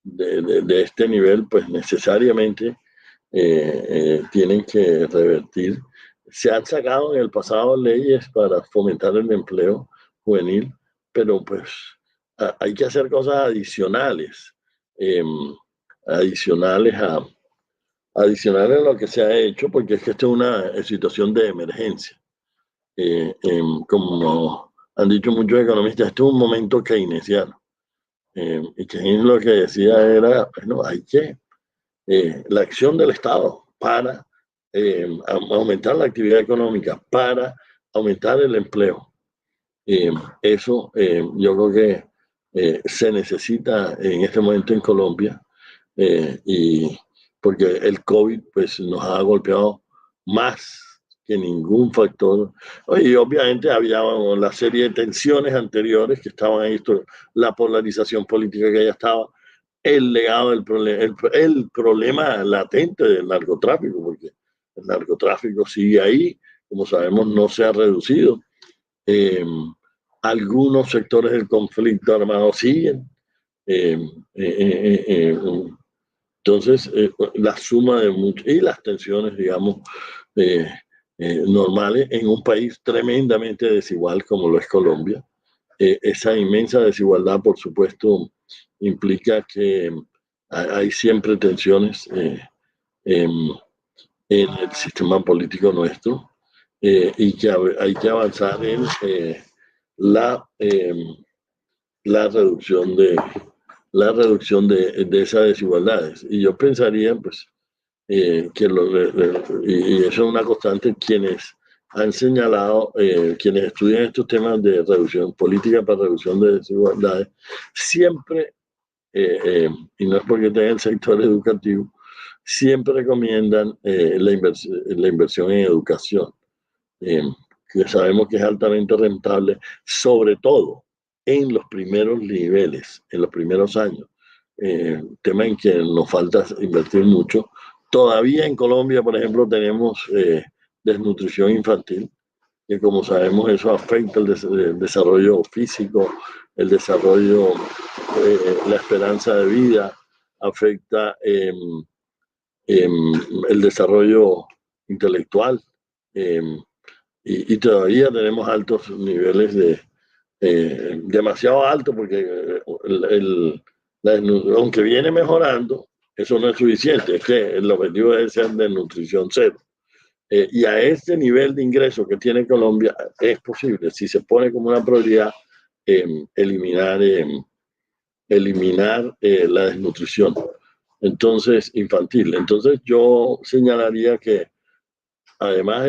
de este nivel, pues necesariamente tienen que revertir. Se han sacado en el pasado leyes para fomentar el empleo juvenil, pero pues hay que hacer cosas adicionales, adicionales a lo que se ha hecho, porque es que esta es una situación de emergencia. Como han dicho muchos economistas, este es un momento keynesiano. Y Keynes lo que decía era, bueno, hay que la acción del Estado para aumentar la actividad económica, para aumentar el empleo. Eso yo creo que se necesita en este momento en Colombia, y porque el COVID pues, nos ha golpeado más que ningún factor. Y obviamente había la serie de tensiones anteriores que estaban ahí, la polarización política que ya estaba, el legado del el problema latente del narcotráfico, porque el narcotráfico sigue ahí, como sabemos, no se ha reducido. Algunos sectores del conflicto armado siguen. Entonces, la suma de muchos y las tensiones, digamos, normales en un país tremendamente desigual como lo es Colombia. Esa inmensa desigualdad, por supuesto, implica que hay siempre tensiones en el sistema político nuestro, y que hay que avanzar en la reducción de esas desigualdades. Y yo pensaría, pues, que y eso es una constante, quienes han señalado, quienes estudian estos temas de reducción, política para reducción de desigualdades, siempre, y no es porque tenga el sector educativo, siempre recomiendan la inversión en educación, que sabemos que es altamente rentable, sobre todo en los primeros niveles, en los primeros años, tema en que nos falta invertir mucho. Todavía en Colombia, por ejemplo, tenemos desnutrición infantil, que como sabemos eso afecta el desarrollo físico, el desarrollo, la esperanza de vida, afecta el desarrollo intelectual, y todavía tenemos altos niveles demasiado alto, porque aunque viene mejorando, eso no es suficiente, es que el objetivo debe ser de nutrición cero. Y a este nivel de ingreso que tiene Colombia es posible, si se pone como una prioridad, eliminar la desnutrición. Entonces, infantil. Entonces, yo señalaría que además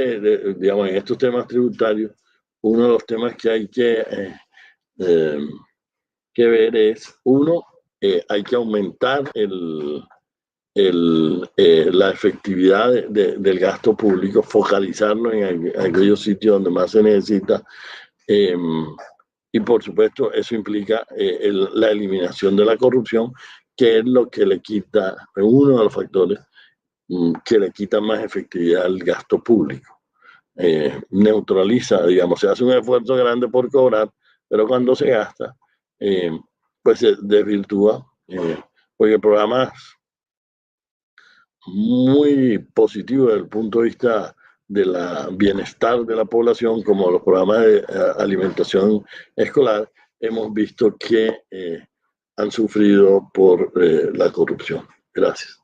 digamos, en estos temas tributarios, uno de los temas que hay que ver es, uno, hay que aumentar la efectividad del gasto público, focalizarlo en aquellos sitios donde más se necesita. Y por supuesto, eso implica la eliminación de la corrupción, que es lo que le quita, uno de los factores que le quita más efectividad al gasto público. Neutraliza, digamos, se hace un esfuerzo grande por cobrar, pero cuando se gasta, pues se desvirtúa, porque programas muy positivos desde el punto de vista del bienestar de la población, como los programas de alimentación escolar, hemos visto que han sufrido por la corrupción. Gracias.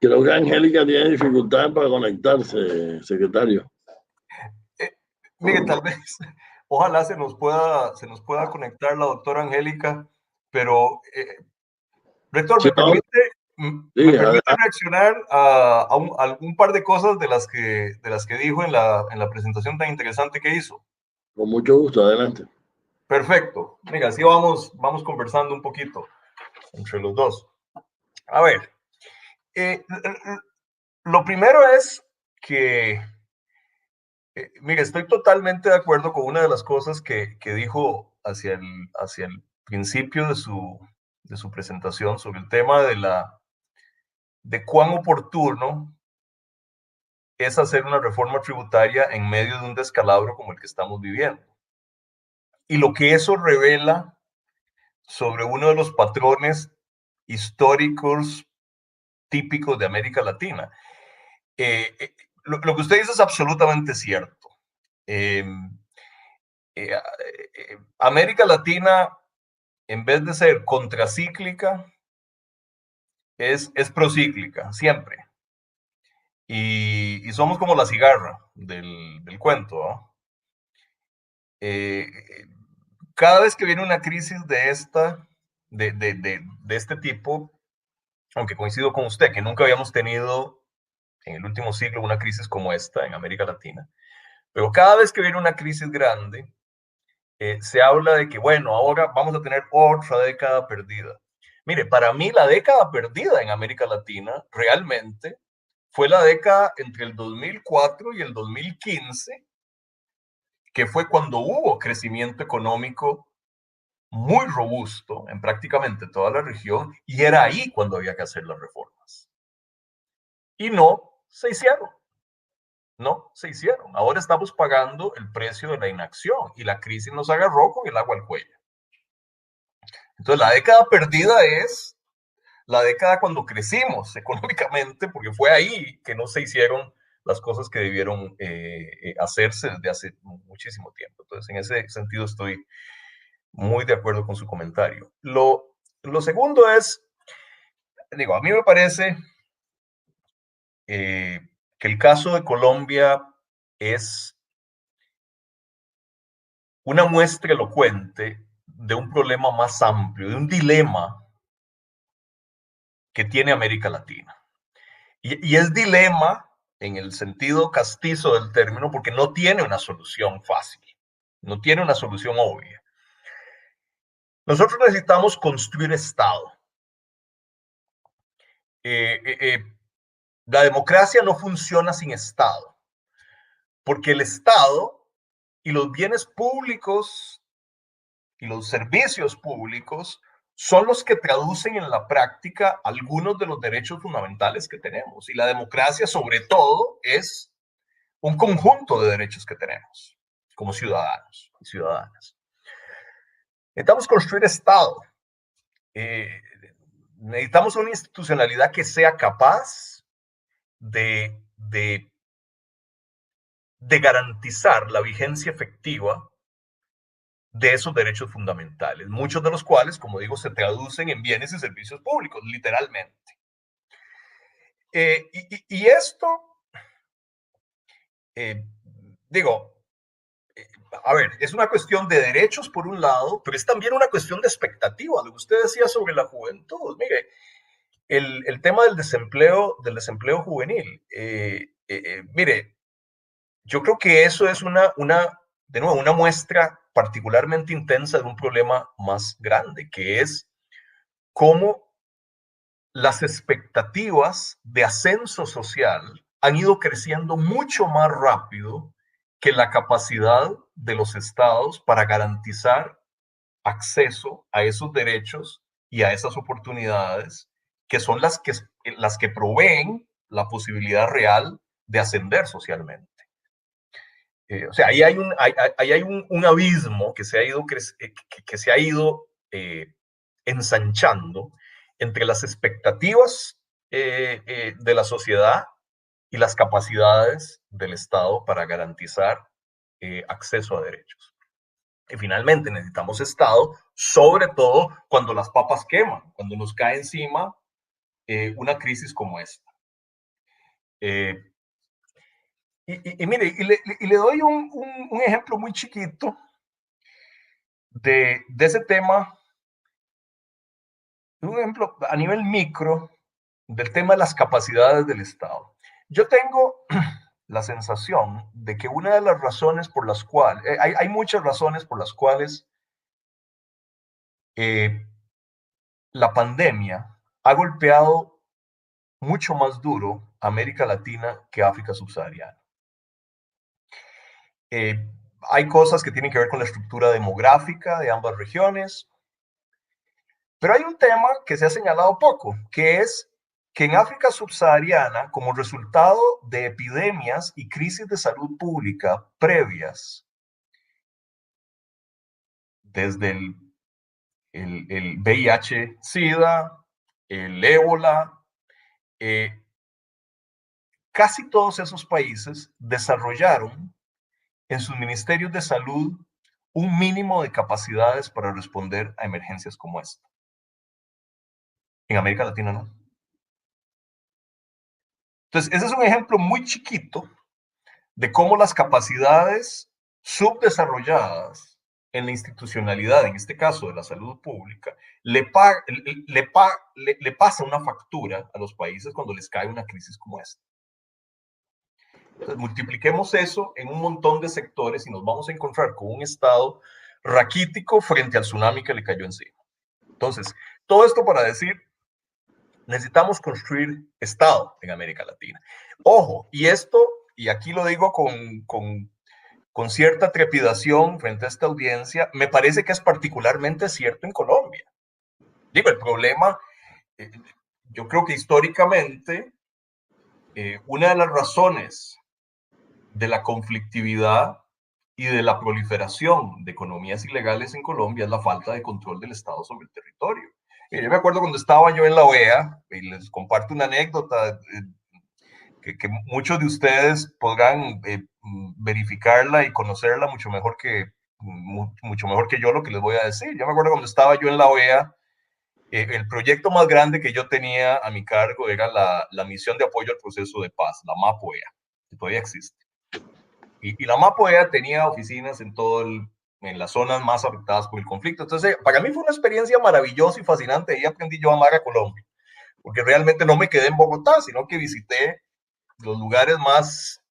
Creo que Angélica tiene dificultades para conectarse, secretario. Mire, tal vez, ojalá se nos pueda conectar la doctora Angélica, pero rector, Sí, ¿me permite reaccionar a algún par de cosas de las que dijo en la presentación tan interesante que hizo? Con mucho gusto, adelante. Perfecto. Mira, así vamos conversando un poquito entre los dos. A ver, lo primero es que, mire, estoy totalmente de acuerdo con una de las cosas que dijo hacia el principio de su presentación sobre el tema de cuán oportuno es hacer una reforma tributaria en medio de un descalabro como el que estamos viviendo. Y lo que eso revela sobre uno de los patrones históricos típicos de América Latina. Lo que usted dice es absolutamente cierto. América Latina, en vez de ser contracíclica, es procíclica, siempre. Y somos como la cigarra del cuento, ¿no? Cada vez que viene una crisis de este tipo, aunque coincido con usted que nunca habíamos tenido en el último siglo una crisis como esta en América Latina, pero cada vez que viene una crisis grande, se habla de que, bueno, ahora vamos a tener otra década perdida. Mire, para mí la década perdida en América Latina realmente fue la década entre el 2004 y el 2015, que fue cuando hubo crecimiento económico muy robusto en prácticamente toda la región, y era ahí cuando había que hacer las reformas. Y no se hicieron. No se hicieron. Ahora estamos pagando el precio de la inacción y la crisis nos agarró con el agua al cuello. Entonces, la década perdida es la década cuando crecimos económicamente, porque fue ahí que no se hicieron las cosas que debieron hacerse desde hace muchísimo tiempo. Entonces, en ese sentido estoy muy de acuerdo con su comentario. Lo segundo es, digo, a mí me parece que el caso de Colombia es una muestra elocuente de un problema más amplio, de un dilema que tiene América Latina. Y es dilema en el sentido castizo del término porque no tiene una solución fácil, no tiene una solución obvia. Nosotros necesitamos construir Estado. La democracia no funciona sin Estado, porque el Estado y los bienes públicos y los servicios públicos son los que traducen en la práctica algunos de los derechos fundamentales que tenemos. Y la democracia, sobre todo, es un conjunto de derechos que tenemos como ciudadanos y ciudadanas. Necesitamos construir Estado. Necesitamos una institucionalidad que sea capaz de garantizar la vigencia efectiva de esos derechos fundamentales, muchos de los cuales, como digo, se traducen en bienes y servicios públicos, literalmente. Y esto, digo, a ver, es una cuestión de derechos por un lado, pero es también una cuestión de expectativa. Lo que usted decía sobre la juventud, mire, el tema del desempleo juvenil, mire, yo creo que eso es de nuevo, una muestra particularmente intensa de un problema más grande, que es cómo las expectativas de ascenso social han ido creciendo mucho más rápido que la capacidad de los estados para garantizar acceso a esos derechos y a esas oportunidades que son las que proveen la posibilidad real de ascender socialmente. O sea, ahí hay un abismo que se ha ido ensanchando entre las expectativas de la sociedad y las capacidades del Estado para garantizar acceso a derechos. Y finalmente necesitamos Estado, sobre todo cuando las papas queman, cuando nos cae encima una crisis como esta. Mire, y le doy un ejemplo muy chiquito de ese tema, un ejemplo a nivel micro del tema de las capacidades del Estado. Yo tengo la sensación de que una de las razones por las cuales, hay muchas razones por las cuales la pandemia ha golpeado mucho más duro a América Latina que a África subsahariana. Hay cosas que tienen que ver con la estructura demográfica de ambas regiones, pero hay un tema que se ha señalado poco, que es que en África subsahariana, como resultado de epidemias y crisis de salud pública previas, desde el VIH-Sida, el ébola, casi todos esos países desarrollaron en sus ministerios de salud un mínimo de capacidades para responder a emergencias como esta. En América Latina no. Entonces, ese es un ejemplo muy chiquito de cómo las capacidades subdesarrolladas en la institucionalidad, en este caso de la salud pública, le pasa una factura a los países cuando les cae una crisis como esta. Entonces, multipliquemos eso en un montón de sectores y nos vamos a encontrar con un estado raquítico frente al tsunami que le cayó encima. Entonces, todo esto para decir, necesitamos construir Estado en América Latina. Ojo, y aquí lo digo con cierta trepidación frente a esta audiencia, me parece que es particularmente cierto en Colombia. Digo, el problema, yo creo que históricamente, una de las razones de la conflictividad y de la proliferación de economías ilegales en Colombia es la falta de control del Estado sobre el territorio. Yo me acuerdo cuando estaba yo en la OEA, y les comparto una anécdota que muchos de ustedes podrán verificarla y conocerla mucho mejor que yo lo que les voy a decir. Yo me acuerdo cuando estaba yo en la OEA, el proyecto más grande que yo tenía a mi cargo era la misión de apoyo al proceso de paz, la MAPOEA, que todavía existe. Y la MAPOEA tenía oficinas en en las zonas más afectadas por el conflicto. Entonces, para mí fue una experiencia maravillosa y fascinante. Ahí aprendí yo a amar a Colombia, porque realmente no me quedé en Bogotá, sino que visité los lugares más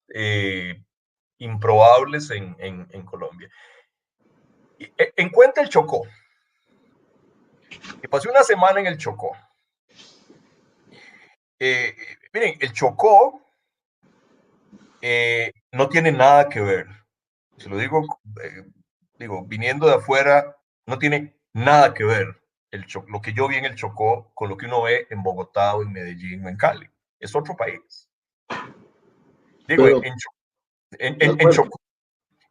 improbables en Colombia. Encuentra el Chocó. Y pasé una semana en el Chocó. Miren, el Chocó no tiene nada que ver. Se lo digo, viniendo de afuera, no tiene nada que ver lo que yo vi en el Chocó con lo que uno ve en Bogotá o en Medellín o en Cali. Es otro país. Digo, Pero,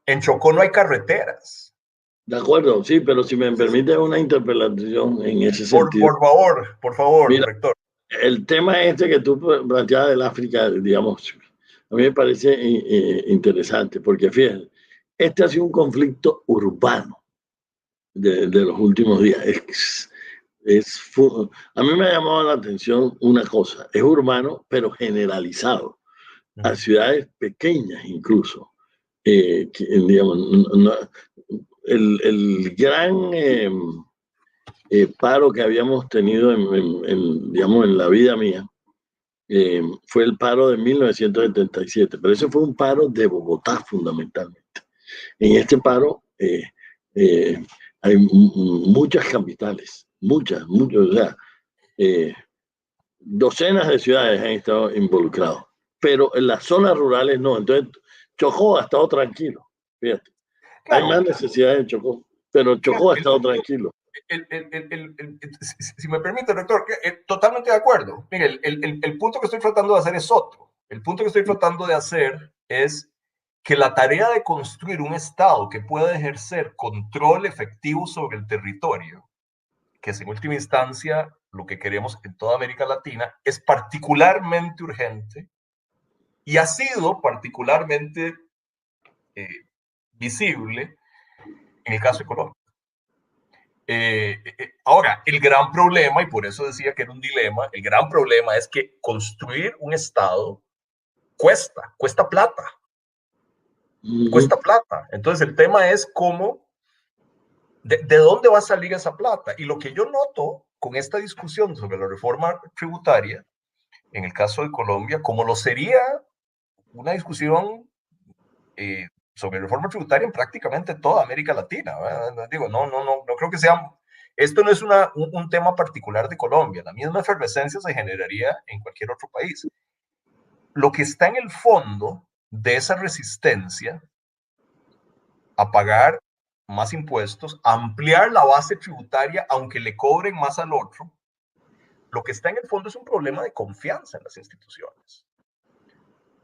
en Chocó no hay carreteras. De acuerdo, sí, pero si me permite una interpelación en ese sentido. Por favor, Mira, rector. El tema este que tú planteabas del África, digamos, a mí me parece interesante, porque fíjense, este ha sido un conflicto urbano de los últimos días. A mí me ha llamado la atención una cosa, es urbano, pero generalizado, a ciudades pequeñas incluso. Digamos, el gran paro que habíamos tenido digamos, en la vida mía fue el paro de 1977, pero ese fue un paro de Bogotá fundamentalmente. En este paro hay muchas capitales, muchas, o sea, docenas de ciudades han estado involucrados, pero en las zonas rurales no. Entonces, Chocó ha estado tranquilo, fíjate. Claro, hay más necesidades en Chocó, pero Chocó ha estado tranquilo. Si me permite, rector, totalmente de acuerdo. Mire, el punto que estoy tratando de hacer es otro. El punto que estoy tratando de hacer es que la tarea de construir un Estado que pueda ejercer control efectivo sobre el territorio, que es en última instancia lo que queremos en toda América Latina, es particularmente urgente y ha sido particularmente visible en el caso de Colombia. Ahora, el gran problema, y por eso decía que era un dilema, el gran problema es que construir un Estado cuesta plata. Cuesta plata. Entonces, el tema es cómo, de dónde va a salir esa plata. Y lo que yo noto con esta discusión sobre la reforma tributaria, en el caso de Colombia, como lo sería una discusión sobre reforma tributaria en prácticamente toda América Latina. Digo, no creo que sea, esto no es un tema particular de Colombia, la misma efervescencia se generaría en cualquier otro país. Lo que está en el fondo de esa resistencia a pagar más impuestos, a ampliar la base tributaria, aunque le cobren más al otro, lo que está en el fondo es un problema de confianza en las instituciones.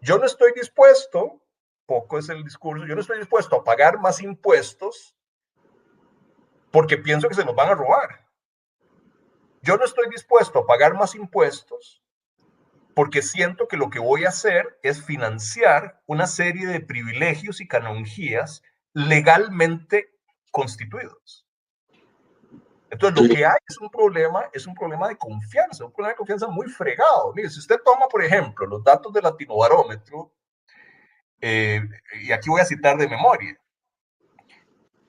Yo no estoy dispuesto, poco es el discurso, yo no estoy dispuesto a pagar más impuestos porque pienso que se nos van a robar. Yo no estoy dispuesto a pagar más impuestos porque siento que lo que voy a hacer es financiar una serie de privilegios y canonjías legalmente constituidos. Entonces, lo que hay es un problema de confianza, un problema de confianza muy fregado. Mire, si usted toma, por ejemplo, los datos del Latinobarómetro, y aquí voy a citar de memoria,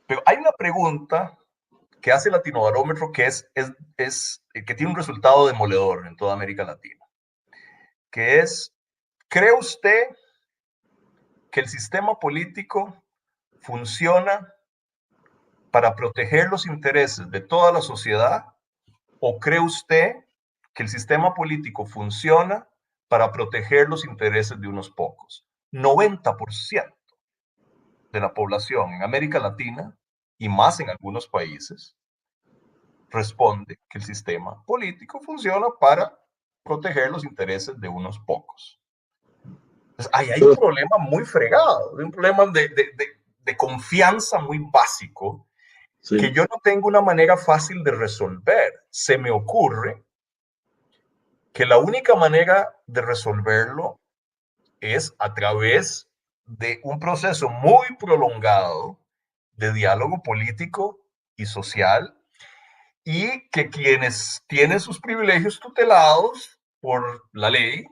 pero hay una pregunta que hace el Latinobarómetro que que tiene un resultado demoledor en toda América Latina, que es, ¿cree usted que el sistema político funciona para proteger los intereses de toda la sociedad? ¿O cree usted que el sistema político funciona para proteger los intereses de unos pocos? 90% de la población en América Latina, y más en algunos países, responde que el sistema político funciona para proteger los intereses de unos pocos. Entonces, ahí hay un problema muy fregado, un problema de confianza muy básico, sí, que yo no tengo una manera fácil de resolver. Se me ocurre que la única manera de resolverlo es a través de un proceso muy prolongado de diálogo político y social, y que quienes tienen sus privilegios tutelados por la ley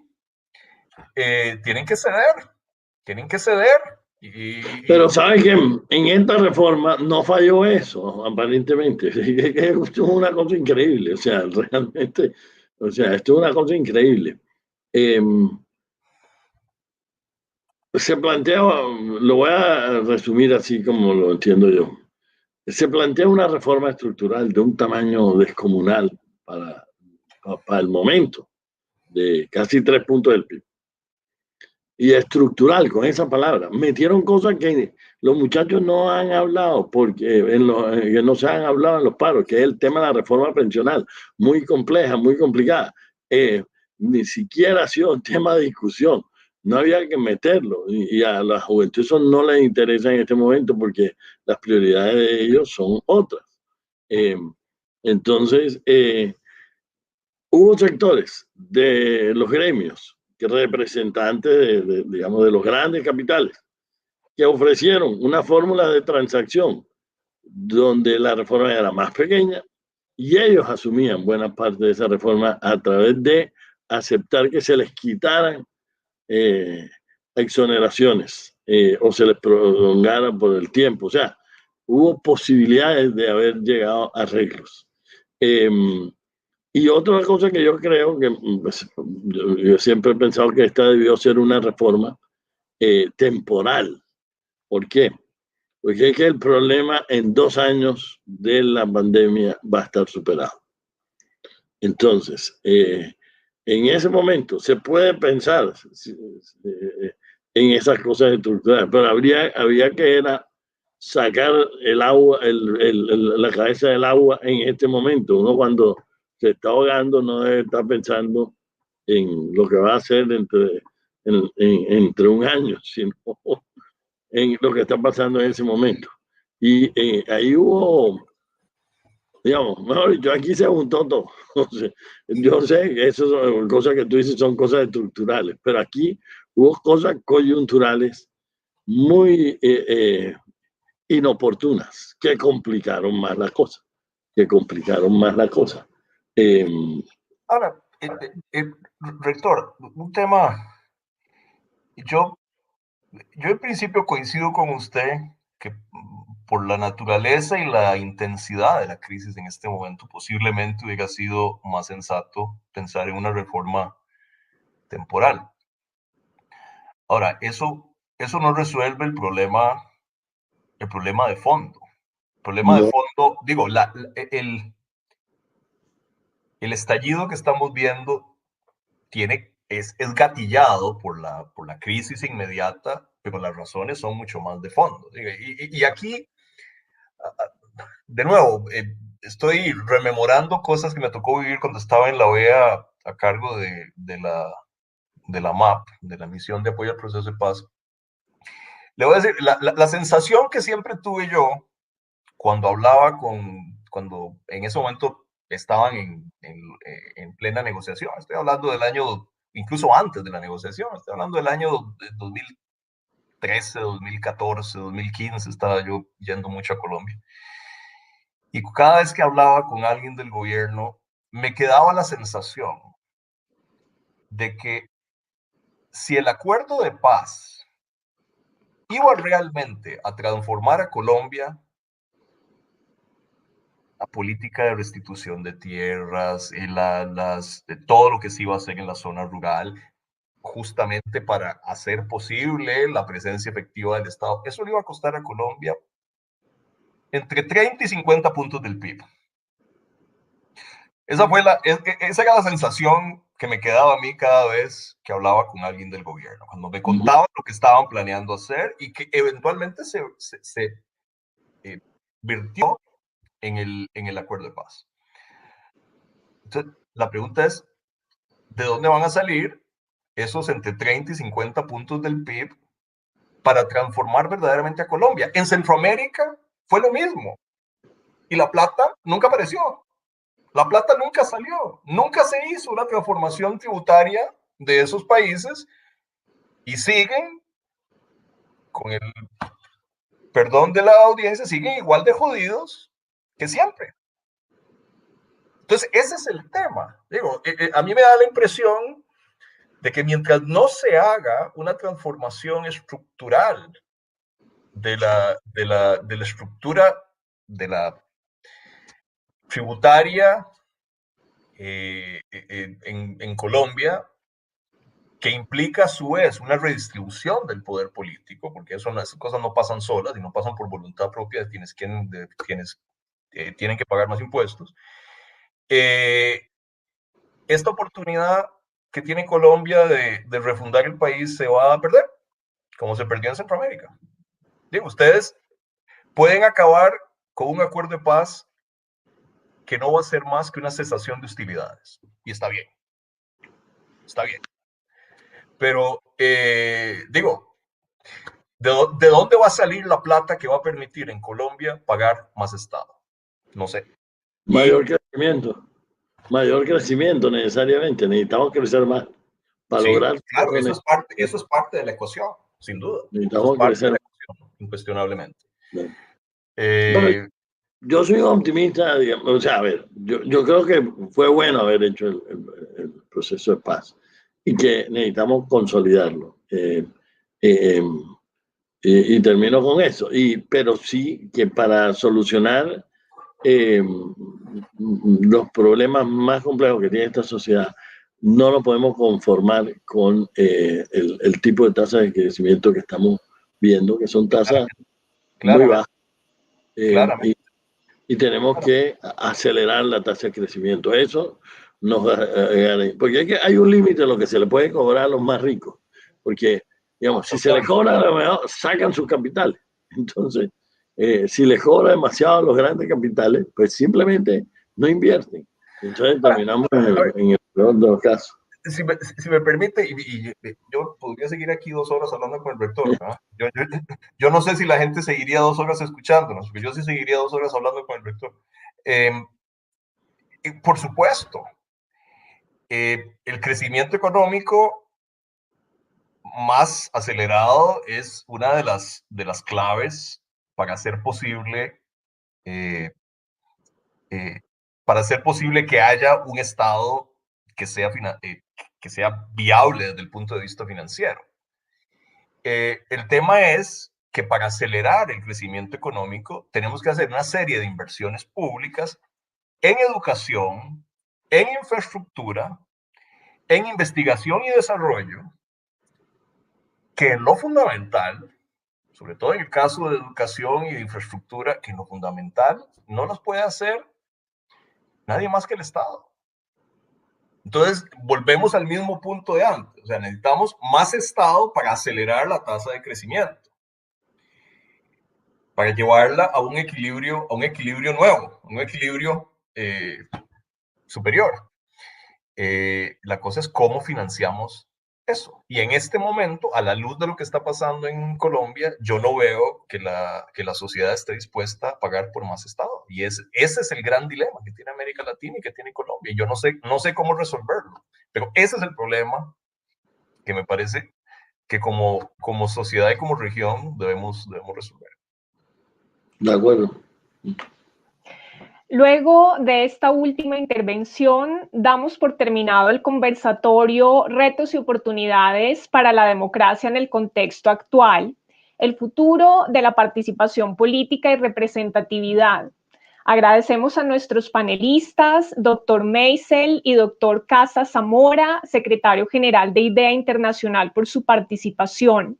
tienen que ceder. Pero ¿sabe qué? En esta reforma no falló eso, aparentemente. Esto es una cosa increíble, o sea, realmente, o sea, esto es una cosa increíble. Se plantea, lo voy a resumir así como lo entiendo yo. Se plantea una reforma estructural de un tamaño descomunal para el momento, de casi 3 puntos del PIB. Y estructural, con esa palabra. Metieron cosas que los muchachos no han hablado, porque que no se han hablado en los paros, que es el tema de la reforma pensional, muy compleja, muy complicada. Ni siquiera ha sido un tema de discusión. No había que meterlo. Y a la juventud eso no les interesa en este momento porque las prioridades de ellos son otras. Entonces, hubo sectores de los gremios, que representantes digamos, de los grandes capitales, que ofrecieron una fórmula de transacción donde la reforma era más pequeña, y ellos asumían buena parte de esa reforma a través de aceptar que se les quitaran exoneraciones o se les prolongara por el tiempo. O sea, hubo posibilidades de haber llegado a arreglos. Y otra cosa que yo creo que pues, yo siempre he pensado que esta debió ser una reforma temporal. ¿Por qué? Porque es que el problema en 2 años de la pandemia va a estar superado. Entonces, en ese momento se puede pensar en esas cosas estructurales, pero había que sacar el agua, la cabeza del agua en este momento. Uno cuando se está ahogando no debe estar pensando en lo que va a hacer entre un año, sino en lo que está pasando en ese momento. Y ahí hubo, digamos, mejor dicho, aquí se juntó todo. Yo sé que esas son cosas que tú dices, son cosas estructurales, pero aquí hubo cosas coyunturales muy inoportunas que complicaron más la cosa. Ahora, rector, un tema, yo en principio coincido con usted que por la naturaleza y la intensidad de la crisis en este momento, posiblemente hubiera sido más sensato pensar en una reforma temporal. Ahora, eso no resuelve el problema de fondo. El problema de fondo, digo, el estallido que estamos viendo es gatillado por la crisis inmediata, pero las razones son mucho más de fondo. Y aquí, de nuevo, estoy rememorando cosas que me tocó vivir cuando estaba en la OEA a cargo de la MAP, de la Misión de Apoyo al Proceso de Paz. Le voy a decir, la sensación que siempre tuve yo cuando cuando en ese momento estaban en plena negociación, estoy hablando del año, incluso antes de la negociación, estoy hablando del año 2013, 2014, 2015, estaba yo yendo mucho a Colombia. Y cada vez que hablaba con alguien del gobierno, me quedaba la sensación de que si el acuerdo de paz iba realmente a transformar a Colombia, la política de restitución de tierras, de todo lo que se iba a hacer en la zona rural, justamente para hacer posible la presencia efectiva del Estado. Eso le iba a costar a Colombia entre 30 y 50 puntos del PIB. Esa era la sensación que me quedaba a mí cada vez que hablaba con alguien del gobierno, cuando me contaban lo que estaban planeando hacer y que eventualmente se virtió en el acuerdo de paz. Entonces, la pregunta es, ¿de dónde van a salir esos entre 30 y 50 puntos del PIB para transformar verdaderamente a Colombia? En Centroamérica fue lo mismo. Y la plata nunca apareció. La plata nunca salió. Nunca se hizo una transformación tributaria de esos países y siguen, con el perdón de la audiencia, siguen igual de jodidos que siempre. Entonces, ese es el tema. Digo, a mí me da la impresión de que mientras no se haga una transformación estructural de la estructura de la tributaria en Colombia, que implica a su vez una redistribución del poder político, porque esas cosas no pasan solas y no pasan por voluntad propia de quienes tienen que pagar más impuestos. Esta oportunidad que tiene Colombia de refundar el país se va a perder, como se perdió en Centroamérica. Digo, ustedes pueden acabar con un acuerdo de paz que no va a ser más que una cesación de hostilidades. Y está bien. Está bien. Pero, digo, ¿de dónde va a salir la plata que va a permitir en Colombia pagar más Estado? No sé. Mayor crecimiento necesariamente. Necesitamos crecer más para lograr. Claro, eso es parte de la ecuación, sin duda. Necesitamos crecer. Incuestionablemente. Yo soy un optimista, digamos, o sea, a ver, yo creo que fue bueno haber hecho el proceso de paz y que necesitamos consolidarlo. Y termino con eso. Pero sí que para solucionar los problemas más complejos que tiene esta sociedad, no nos podemos conformar con el tipo de tasas de crecimiento que estamos viendo, que son tasas muy bajas. Y tenemos que acelerar la tasa de crecimiento. Eso nos porque hay un límite a lo que se le puede cobrar a los más ricos. Porque, digamos, si se le cobra, a lo mejor sacan sus capitales. Entonces, si le cobra demasiado a los grandes capitales, pues simplemente no invierten. Entonces terminamos en el peor de los casos. Si me permite, y yo podría seguir aquí 2 horas hablando con el rector, ¿no? Yo no sé si la gente seguiría 2 horas escuchándonos, pero yo sí seguiría 2 horas hablando con el rector. Por supuesto, el crecimiento económico más acelerado es una de las claves para hacer posible que haya un Estado que sea viable desde el punto de vista financiero. El tema es que para acelerar el crecimiento económico tenemos que hacer una serie de inversiones públicas en educación, en infraestructura, en investigación y desarrollo, que en lo fundamental, sobre todo en el caso de educación y de infraestructura, que en lo fundamental no los puede hacer nadie más que el Estado. Entonces, volvemos al mismo punto de antes. O sea, necesitamos más Estado para acelerar la tasa de crecimiento, para llevarla a un equilibrio nuevo, un equilibrio superior. La cosa es cómo financiamos eso. Y en este momento, a la luz de lo que está pasando en Colombia, yo no veo que la sociedad esté dispuesta a pagar por más Estado. Y ese es el gran dilema que tiene América Latina y que tiene Colombia. Y yo no sé cómo resolverlo. Pero ese es el problema que me parece que como sociedad y como región debemos resolver. De acuerdo. Luego de esta última intervención, damos por terminado el conversatorio Retos y oportunidades para la democracia en el contexto actual, el futuro de la participación política y representatividad. Agradecemos a nuestros panelistas, doctor Meisel y doctor Casas Zamora, secretario general de IDEA Internacional, por su participación.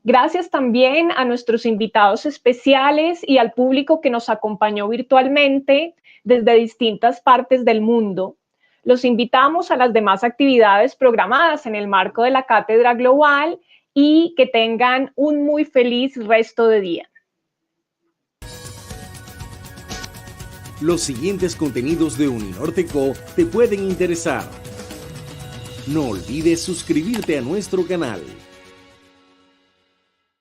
Gracias también a nuestros invitados especiales y al público que nos acompañó virtualmente desde distintas partes del mundo. Los invitamos a las demás actividades programadas en el marco de la Cátedra Global y que tengan un muy feliz resto de día. Los siguientes contenidos de Uninorteco te pueden interesar. No olvides suscribirte a nuestro canal.